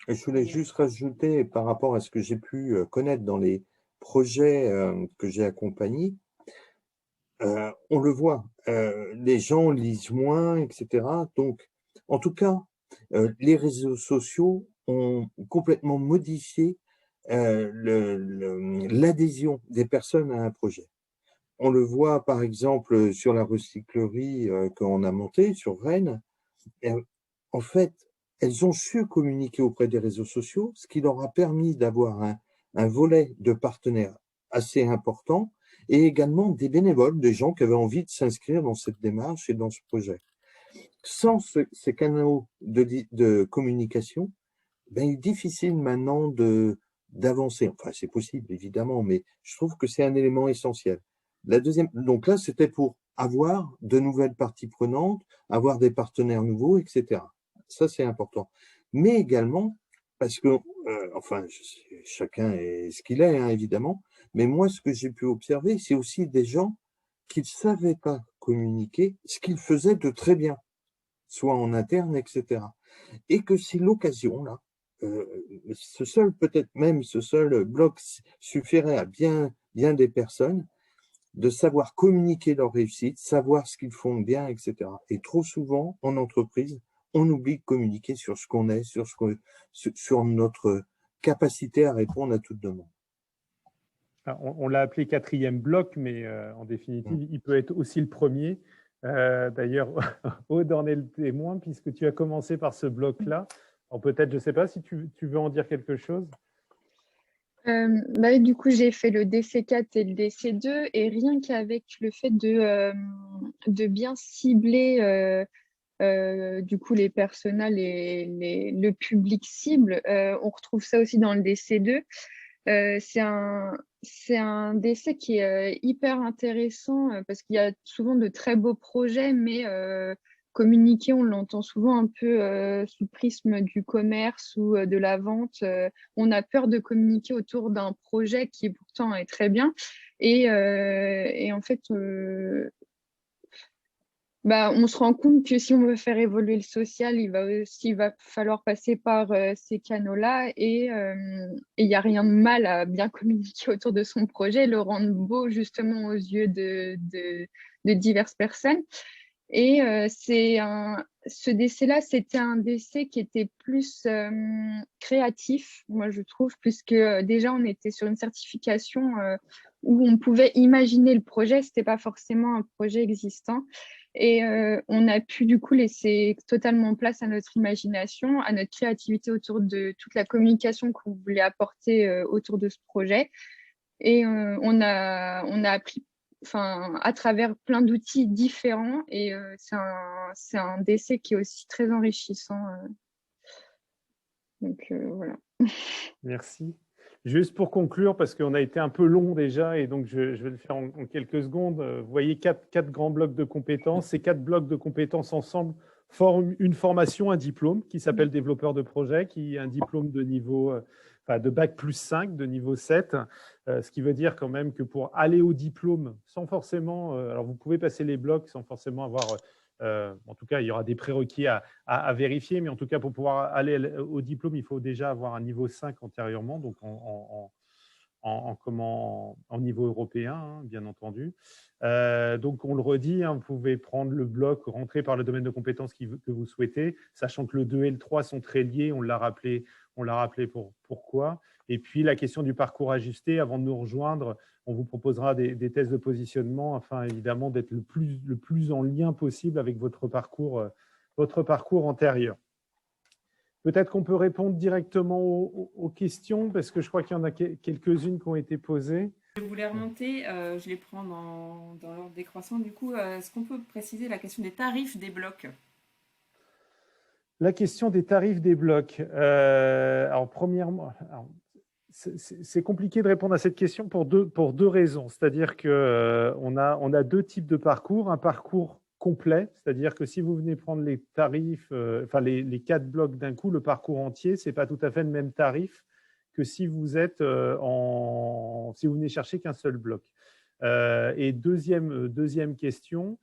Je voulais juste rajouter par rapport à ce que j'ai pu connaître dans les projets que j'ai accompagnés, on le voit, les gens lisent moins, etc. Donc, en tout cas, les réseaux sociaux ont complètement modifié l'adhésion des personnes à un projet. On le voit par exemple sur la recyclerie qu'on a montée sur Rennes. en fait, elles ont su communiquer auprès des réseaux sociaux, ce qui leur a permis d'avoir un volet de partenaires assez important et également des bénévoles, des gens qui avaient envie de s'inscrire dans cette démarche et dans ce projet. Sans ces canaux de communication, ben, il est difficile maintenant d'avancer. Enfin, c'est possible, évidemment, mais je trouve que c'est un élément essentiel. Donc là, c'était pour avoir de nouvelles parties prenantes, avoir des partenaires nouveaux, etc. Ça, c'est important. Mais également, parce que, enfin, chacun est ce qu'il est, hein, évidemment, mais moi, ce que j'ai pu observer, c'est aussi des gens qui ne savaient pas communiquer, ce qu'ils faisaient de très bien, soit en interne, etc. Et que c'est l'occasion, là, peut-être même ce seul bloc suffirait à bien des personnes de savoir communiquer leur réussite, savoir ce qu'ils font bien, etc. Et trop souvent, en entreprise, on oublie de communiquer sur ce qu'on est, sur notre capacité à répondre à toute demande. On l'a appelé 4e bloc, mais en définitive, il peut être aussi le premier. D'ailleurs, Aude en est le témoin, puisque tu as commencé par ce bloc-là. Alors peut-être, je ne sais pas si tu veux en dire quelque chose. Du coup, j'ai fait le DC4 et le DC2, et rien qu'avec le fait de bien cibler du coup les personas, le public cible, on retrouve ça aussi dans le DC2. C'est un décès qui est hyper intéressant parce qu'il y a souvent de très beaux projets, mais communiquer, on l'entend souvent un peu sous le prisme du commerce ou de la vente. On a peur de communiquer autour d'un projet qui pourtant est très bien. Et en fait, on se rend compte que si on veut faire évoluer le social, il va falloir passer par ces canaux-là, et il n'y a rien de mal à bien communiquer autour de son projet, le rendre beau justement aux yeux de diverses personnes. Et ce décès-là, c'était un décès qui était plus créatif, moi je trouve, puisque déjà on était sur une certification où on pouvait imaginer le projet, ce n'était pas forcément un projet existant. Et on a pu du coup laisser totalement place à notre imagination, à notre créativité autour de toute la communication qu'on voulait apporter autour de ce projet. Et on a appris à travers plein d'outils différents, et c'est un décès qui est aussi très enrichissant. Donc voilà. Merci. Juste pour conclure, parce qu'on a été un peu long déjà, et donc je vais le faire en quelques secondes. Vous voyez quatre grands blocs de compétences. Ces 4 blocs de compétences ensemble forment une formation, un diplôme qui s'appelle développeur de projet, qui est un diplôme de niveau, de bac plus 5, de niveau 7. Ce qui veut dire quand même que pour aller au diplôme, sans forcément, alors vous pouvez passer les blocs sans forcément avoir, en tout cas, il y aura des prérequis à vérifier, mais en tout cas, pour pouvoir aller au diplôme, il faut déjà avoir un niveau 5 antérieurement, donc en niveau européen, hein, bien entendu. Donc, on le redit, hein, vous pouvez prendre le bloc, rentrer par le domaine de compétences que vous souhaitez, sachant que le 2 et le 3 sont très liés, on l'a rappelé pourquoi. Et puis, la question du parcours ajusté, avant de nous rejoindre, on vous proposera des tests de positionnement afin évidemment d'être le plus en lien possible avec votre parcours antérieur. Peut-être qu'on peut répondre directement aux questions, parce que je crois qu'il y en a quelques-unes qui ont été posées. Je voulais remonter, je les prends dans l'ordre décroissant. Du coup, est-ce qu'on peut préciser la question des tarifs des blocs ? La question des tarifs des blocs. Alors, premièrement, c'est compliqué de répondre à cette question pour deux raisons. C'est-à-dire qu'on a 2 types de parcours. Un parcours complet, c'est-à-dire que si vous venez prendre les tarifs, les 4 blocs d'un coup, le parcours entier, ce n'est pas tout à fait le même tarif que si vous êtes si vous venez chercher qu'un seul bloc. Et deuxième question,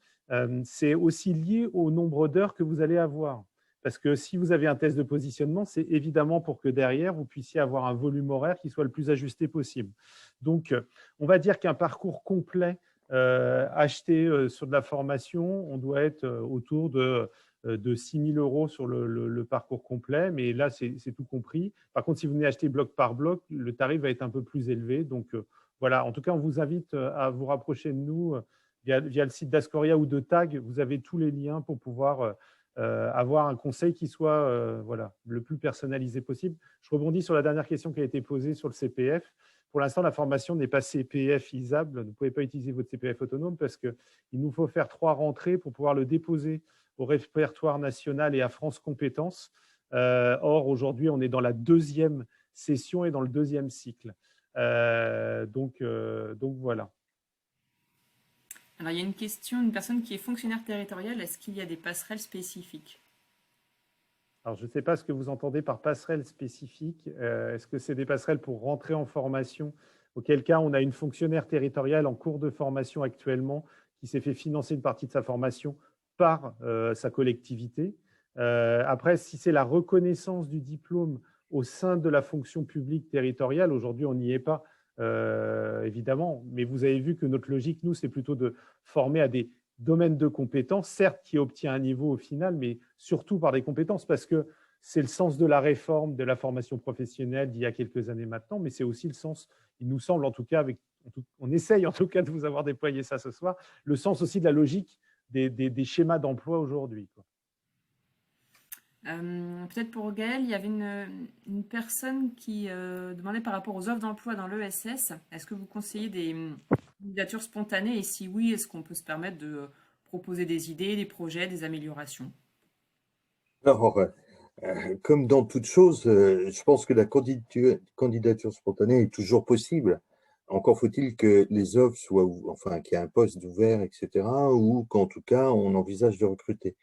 c'est aussi lié au nombre d'heures que vous allez avoir. Parce que si vous avez un test de positionnement, c'est évidemment pour que derrière, vous puissiez avoir un volume horaire qui soit le plus ajusté possible. Donc, on va dire qu'un parcours complet acheté sur de la formation, on doit être autour de 6 000 € sur le parcours complet, mais là, c'est tout compris. Par contre, si vous venez acheter bloc par bloc, le tarif va être un peu plus élevé. Donc, voilà, en tout cas, on vous invite à vous rapprocher de nous via le site d'Ascoria ou de TAG. Vous avez tous les liens pour pouvoir avoir un conseil qui soit voilà, le plus personnalisé possible. Je rebondis sur la dernière question qui a été posée sur le CPF. Pour l'instant, la formation n'est pas CPF-isable. Vous ne pouvez pas utiliser votre CPF autonome parce qu'il nous faut faire 3 rentrées pour pouvoir le déposer au répertoire national et à France Compétences. Or, aujourd'hui, on est dans la 2e session et dans le 2e cycle. Donc voilà. Alors, il y a une question, une personne qui est fonctionnaire territorial, est-ce qu'il y a des passerelles spécifiques? Alors, je ne sais pas ce que vous entendez par passerelle spécifique. Est-ce que c'est des passerelles pour rentrer en formation? Auquel cas, on a une fonctionnaire territoriale en cours de formation actuellement qui s'est fait financer une partie de sa formation par sa collectivité. Après, si c'est la reconnaissance du diplôme au sein de la fonction publique territoriale, aujourd'hui, on n'y est pas, évidemment. Mais vous avez vu que notre logique, nous, c'est plutôt de former à des domaines de compétences, certes, qui obtient un niveau au final, mais surtout par des compétences, parce que c'est le sens de la réforme de la formation professionnelle d'il y a quelques années maintenant, mais c'est aussi le sens, il nous semble en tout cas, on essaye en tout cas de vous avoir déployé ça ce soir, le sens aussi de la logique des schémas d'emploi aujourd'hui. Peut-être pour Gaël, il y avait une personne qui demandait par rapport aux offres d'emploi dans l'ESS, est-ce que vous conseillez des candidatures spontanées et si oui, est-ce qu'on peut se permettre de proposer des idées, des projets, des améliorations? Alors, comme dans toute chose, je pense que la candidature spontanée est toujours possible. Encore faut-il que les offres soient, enfin, qu'il y ait un poste ouvert, etc., ou qu'en tout cas, on envisage de recruter.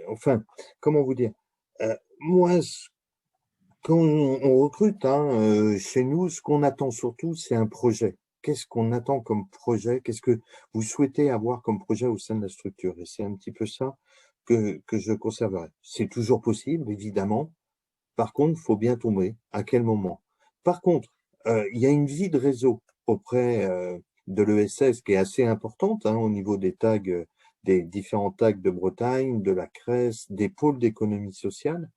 Enfin, comment vous dire, moi, quand on recrute chez nous, ce qu'on attend surtout, c'est un projet. Qu'est-ce qu'on attend comme projet? Qu'est-ce que vous souhaitez avoir comme projet au sein de la structure? Et c'est un petit peu ça que je conserverai. C'est toujours possible, évidemment. Par contre, il faut bien tomber. À quel moment? Par contre, il y a une vie de réseau auprès de l'ESS qui est assez importante au niveau des tags, des différents tags de Bretagne, de la CRES, des pôles d'économie sociale.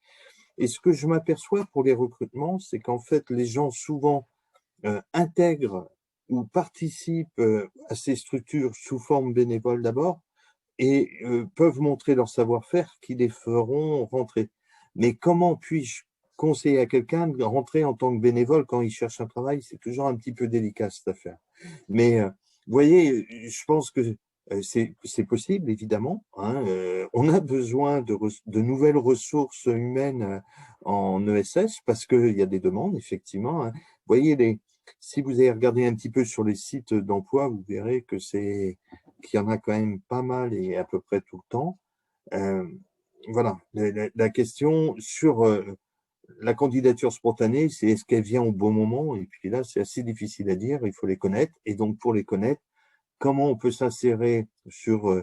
Et ce que je m'aperçois pour les recrutements, c'est qu'en fait, les gens souvent intègrent ou participent à ces structures sous forme bénévole d'abord et peuvent montrer leur savoir-faire qui les feront rentrer. Mais comment puis-je conseiller à quelqu'un de rentrer en tant que bénévole quand il cherche un travail? C'est toujours un petit peu délicat cette affaire. Mais vous voyez, je pense que c'est possible, évidemment. On a besoin de nouvelles ressources humaines en ESS parce qu'il y a des demandes, effectivement. Vous voyez, si vous avez regardé un petit peu sur les sites d'emploi, vous verrez qu'il y en a quand même pas mal et à peu près tout le temps. Voilà, la question sur la candidature spontanée, c'est est-ce qu'elle vient au bon moment? Et puis là, c'est assez difficile à dire, il faut les connaître. Et donc, pour les connaître, comment on peut s'insérer sur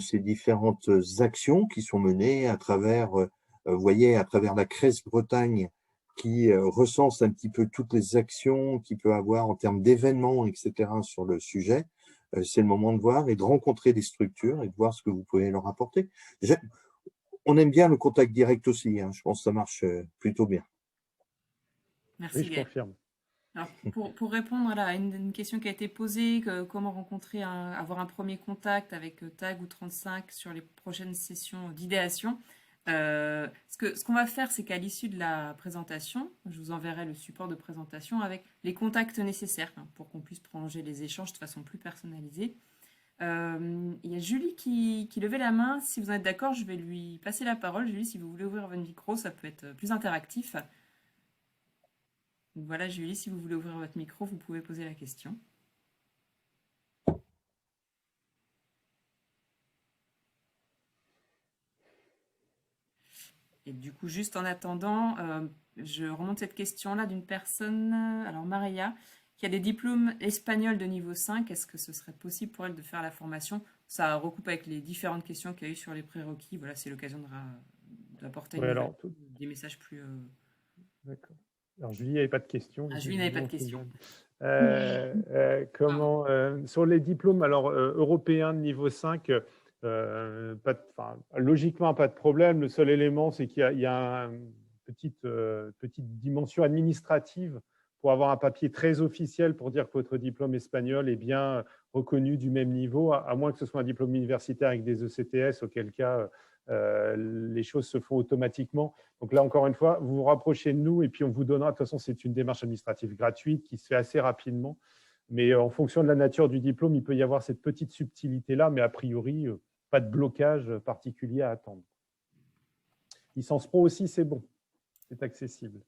ces différentes actions qui sont menées à travers, vous voyez, à travers la CRES Bretagne qui recense un petit peu toutes les actions qu'il peut avoir en termes d'événements, etc. sur le sujet. C'est le moment de voir et de rencontrer des structures et de voir ce que vous pouvez leur apporter. On aime bien le contact direct aussi. Je pense que ça marche plutôt bien. Merci, Oui, je Gaël. confirme. Alors, pour répondre à une question qui a été posée, comment rencontrer, avoir un premier contact avec TAG ou 35 sur les prochaines sessions d'idéation, ce qu'on va faire, c'est qu'à l'issue de la présentation, je vous enverrai le support de présentation avec les contacts nécessaires pour qu'on puisse prolonger les échanges de façon plus personnalisée. Il y a Julie qui levait la main. Si vous êtes d'accord, je vais lui passer la parole. Julie, si vous voulez ouvrir votre micro, ça peut être plus interactif. Donc voilà, Julie, si vous voulez ouvrir votre micro, vous pouvez poser la question. Et du coup, juste en attendant, je remonte cette question-là d'une personne, alors Maria, qui a des diplômes espagnols de niveau 5. Est-ce que ce serait possible pour elle de faire la formation? Ça recoupe avec les différentes questions qu'il y a eu sur les prérequis. Voilà, c'est l'occasion d'apporter des messages plus... D'accord. Alors, Julie n'avait pas de question. Ah, Julie n'avait pas de question. Sur les diplômes européens de niveau 5, logiquement, pas de problème. Le seul élément, c'est qu'il y a une petite dimension administrative pour avoir un papier très officiel pour dire que votre diplôme espagnol est bien reconnu du même niveau, à moins que ce soit un diplôme universitaire avec des ECTS, auquel cas les choses se font automatiquement. Donc là, encore une fois, vous vous rapprochez de nous et puis on vous donnera, de toute façon, c'est une démarche administrative gratuite qui se fait assez rapidement. Mais en fonction de la nature du diplôme, il peut y avoir cette petite subtilité-là, mais a priori, pas de blocage particulier à attendre. Licence pro aussi, c'est bon, c'est accessible.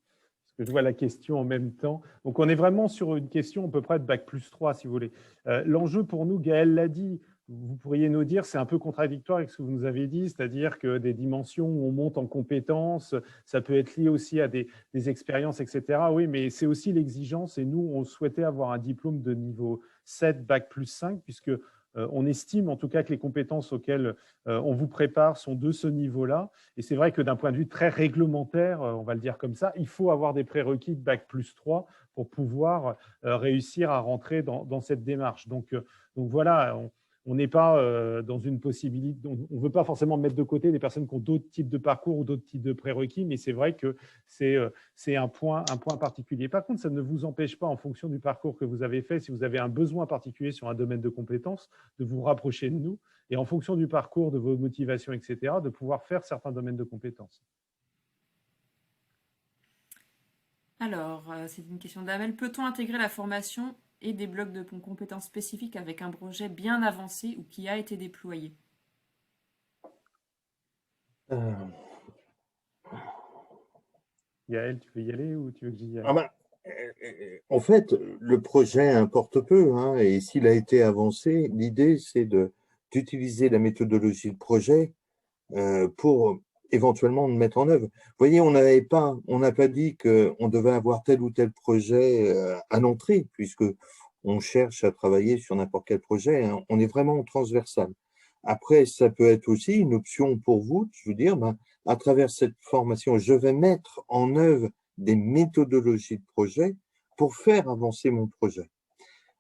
Parce que je vois la question en même temps. Donc, on est vraiment sur une question à peu près de bac+3, si vous voulez. L'enjeu pour nous, Gaël l'a dit, vous pourriez nous dire, c'est un peu contradictoire avec ce que vous nous avez dit, c'est-à-dire que des dimensions où on monte en compétences, ça peut être lié aussi à des expériences, etc. Oui, mais c'est aussi l'exigence. Et nous, on souhaitait avoir un diplôme de niveau 7, bac+5, puisque on estime en tout cas que les compétences auxquelles on vous prépare sont de ce niveau-là. Et c'est vrai que d'un point de vue très réglementaire, on va le dire comme ça, il faut avoir des prérequis de bac+3 pour pouvoir réussir à rentrer dans cette démarche. Donc voilà, on n'est pas dans une possibilité, on ne veut pas forcément mettre de côté des personnes qui ont d'autres types de parcours ou d'autres types de prérequis, mais c'est vrai que c'est un point particulier. Par contre, ça ne vous empêche pas, en fonction du parcours que vous avez fait, si vous avez un besoin particulier sur un domaine de compétences, de vous rapprocher de nous et en fonction du parcours, de vos motivations, etc., de pouvoir faire certains domaines de compétences. Alors, c'est une question d'Amel. Peut-on intégrer la formation et des blocs de compétences spécifiques avec un projet bien avancé ou qui a été déployé? Gaël, tu veux y aller ou tu veux que j'y aille? En fait, le projet importe peu, hein, et s'il a été avancé, l'idée, c'est d'utiliser la méthodologie de projet pour éventuellement le mettre en œuvre. Vous voyez, on n'a pas dit qu'on devait avoir tel ou tel projet à l'entrée, puisque on cherche à travailler sur n'importe quel projet, hein. On est vraiment transversal. Après, ça peut être aussi une option pour vous, de vous dire, à travers cette formation, je vais mettre en œuvre des méthodologies de projet pour faire avancer mon projet.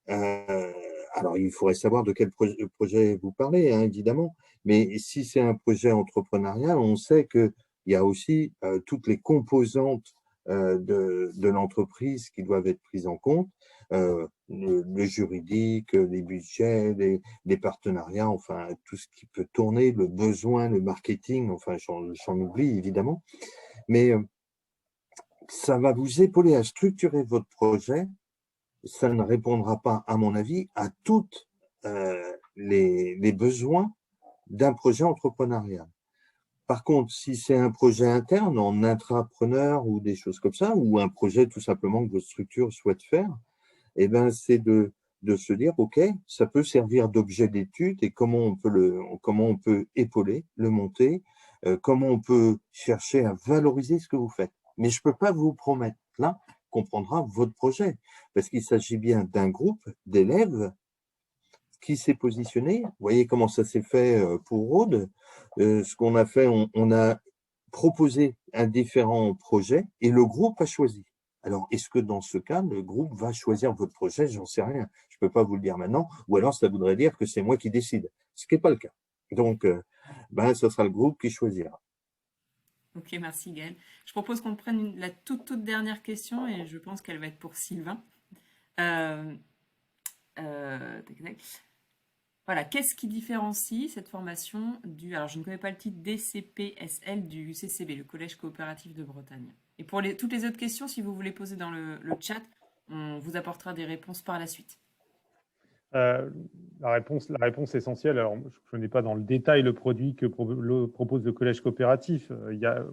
Alors, il faudrait savoir de quel projet vous parlez, hein, évidemment, mais si c'est un projet entrepreneurial, on sait qu'il y a aussi toutes les composantes de l'entreprise qui doivent être prises en compte, le juridique, les budgets, les partenariats, enfin, tout ce qui peut tourner, le besoin, le marketing, enfin, j'en oublie évidemment, mais ça va vous épauler à structurer votre projet. Ça ne répondra pas, à mon avis, à tous les besoins d'un projet entrepreneurial. Par contre, si c'est un projet interne, en intrapreneur ou des choses comme ça, ou un projet tout simplement que votre structure souhaite faire, eh ben, c'est de se dire, OK, ça peut servir d'objet d'étude et comment on peut épauler, le monter, comment on peut chercher à valoriser ce que vous faites. Mais je ne peux pas vous promettre là qu'on prendra votre projet, parce qu'il s'agit bien d'un groupe d'élèves qui s'est positionné. Vous voyez comment ça s'est fait pour Rhodes. Ce qu'on a fait, on a proposé un différent projet et le groupe a choisi. Alors, est-ce que dans ce cas, le groupe va choisir votre projet? J'en sais rien. Je ne peux pas vous le dire maintenant. Ou alors, ça voudrait dire que c'est moi qui décide, ce qui n'est pas le cas. Donc, ce sera le groupe qui choisira. Ok, merci Gaël. Je propose qu'on prenne la toute dernière question et je pense qu'elle va être pour Sylvain. Tac, tac. Voilà, qu'est-ce qui différencie cette formation du, alors je ne connais pas le titre, DCPSL du CCB, le Collège coopératif de Bretagne. Et pour toutes les autres questions, si vous voulez poser dans le chat, on vous apportera des réponses par la suite. La réponse essentielle, alors je ne connais pas dans le détail le produit que propose le collège coopératif.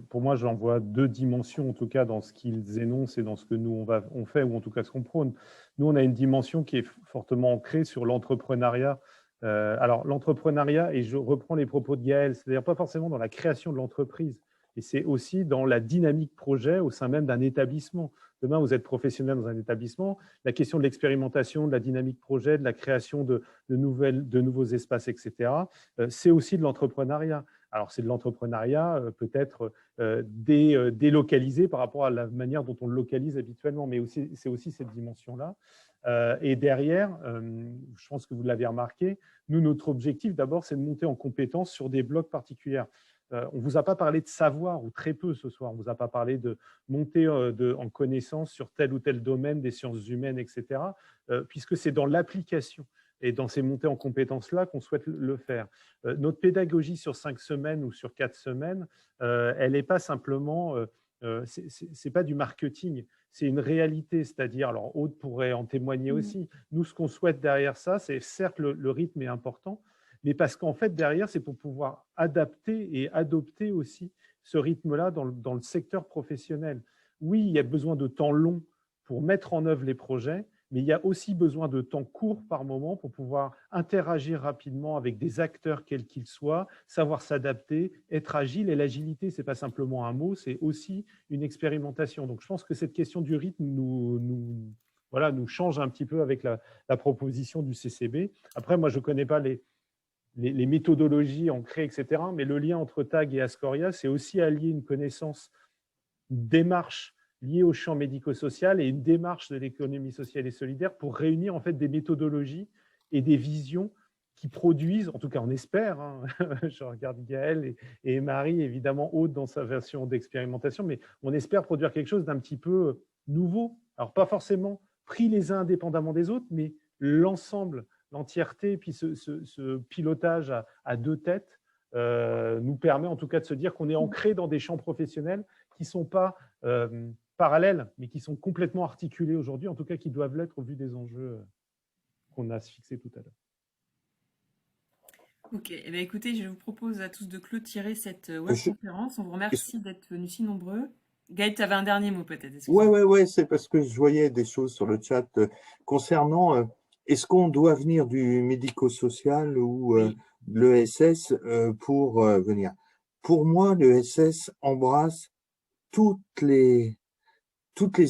Pour moi, j'en vois deux dimensions, en tout cas, dans ce qu'ils énoncent et dans ce que nous, on fait, ou en tout cas ce qu'on prône. Nous, on a une dimension qui est fortement ancrée sur l'entrepreneuriat. Alors, l'entrepreneuriat, et je reprends les propos de Gaël, c'est-à-dire pas forcément dans la création de l'entreprise, et c'est aussi dans la dynamique projet au sein même d'un établissement. Demain, vous êtes professionnel dans un établissement, la question de l'expérimentation, de la dynamique projet, de la création de nouveaux espaces, etc., c'est aussi de l'entrepreneuriat. Alors, c'est de l'entrepreneuriat peut-être délocalisé par rapport à la manière dont on le localise habituellement, mais c'est aussi cette dimension-là. Et derrière, je pense que vous l'avez remarqué, nous, notre objectif d'abord, c'est de monter en compétence sur des blocs particuliers. On ne vous a pas parlé de savoir, ou très peu ce soir, on ne vous a pas parlé de monter en connaissance sur tel ou tel domaine des sciences humaines, etc., puisque c'est dans l'application. et dans ces montées en compétences-là qu'on souhaite le faire. Notre pédagogie sur 5 semaines ou sur 4 semaines, elle n'est pas simplement, c'est pas du marketing, c'est une réalité, c'est-à-dire, alors Aude pourrait en témoigner aussi, nous ce qu'on souhaite derrière ça, c'est certes le rythme est important, mais parce qu'en fait derrière c'est pour pouvoir adapter et adopter aussi ce rythme-là dans le secteur professionnel. Oui, il y a besoin de temps long pour mettre en œuvre les projets, mais il y a aussi besoin de temps court par moment pour pouvoir interagir rapidement avec des acteurs quels qu'ils soient, savoir s'adapter, être agile. Et l'agilité, ce n'est pas simplement un mot, c'est aussi une expérimentation. Donc, je pense que cette question du rythme nous change un petit peu avec la proposition du CCB. Après, moi, je ne connais pas les méthodologies ancrées, etc. Mais le lien entre TAG et Ascoria, c'est aussi allier une connaissance, une démarche liée au champ médico-social et une démarche de l'économie sociale et solidaire pour réunir en fait des méthodologies et des visions qui produisent, en tout cas on espère, hein, je regarde Gaëlle et Marie, évidemment Aude dans sa version d'expérimentation, mais on espère produire quelque chose d'un petit peu nouveau. Alors pas forcément pris les uns indépendamment des autres, mais l'ensemble, l'entièreté, puis ce pilotage à deux têtes nous permet en tout cas de se dire qu'on est ancré dans des champs professionnels qui ne sont pas parallèles, mais qui sont complètement articulés aujourd'hui, en tout cas qui doivent l'être au vu des enjeux qu'on a fixés tout à l'heure. Ok, eh bien, écoutez, je vous propose à tous de clôturer cette webconférence. On vous remercie d'être venus si nombreux. Gaël, tu avais un dernier mot peut-être. Oui, c'est parce que je voyais des choses sur le chat concernant est-ce qu'on doit venir du médico-social ou l'ESS pour venir. Pour moi, l'ESS embrasse toutes les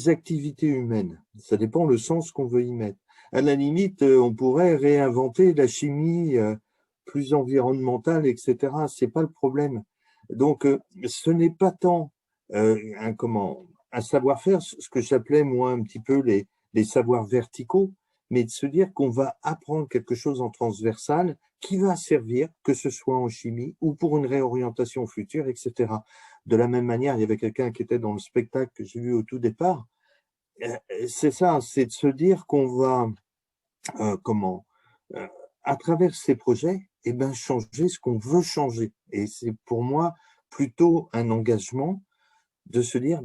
activités humaines. Ça dépend le sens qu'on veut y mettre. À la limite, on pourrait réinventer la chimie plus environnementale, etc. C'est pas le problème. Donc, ce n'est pas tant un savoir-faire, ce que j'appelais moi un petit peu les savoirs verticaux, mais de se dire qu'on va apprendre quelque chose en transversal qui va servir, que ce soit en chimie ou pour une réorientation future, etc. De la même manière, il y avait quelqu'un qui était dans le spectacle que j'ai vu au tout départ. C'est ça, c'est de se dire qu'on va, à travers ces projets, changer ce qu'on veut changer. Et c'est pour moi plutôt un engagement de se dire,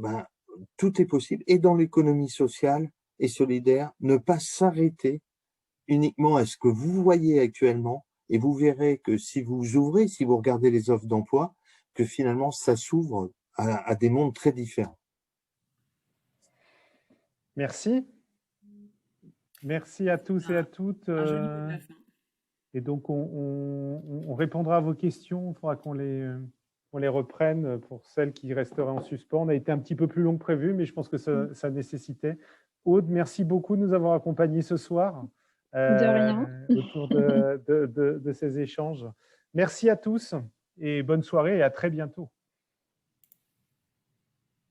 tout est possible. Et dans l'économie sociale et solidaire, ne pas s'arrêter uniquement à ce que vous voyez actuellement. Et vous verrez que si vous ouvrez, si vous regardez les offres d'emploi, que finalement, ça s'ouvre à des mondes très différents. Merci. Merci à tous et à toutes. Et donc, on répondra à vos questions. Il faudra qu'on les reprenne pour celles qui resteraient en suspens. On a été un petit peu plus long que prévu, mais je pense que ça nécessitait. Aude, merci beaucoup de nous avoir accompagnés ce soir autour de ces échanges. Merci à tous et bonne soirée et à très bientôt.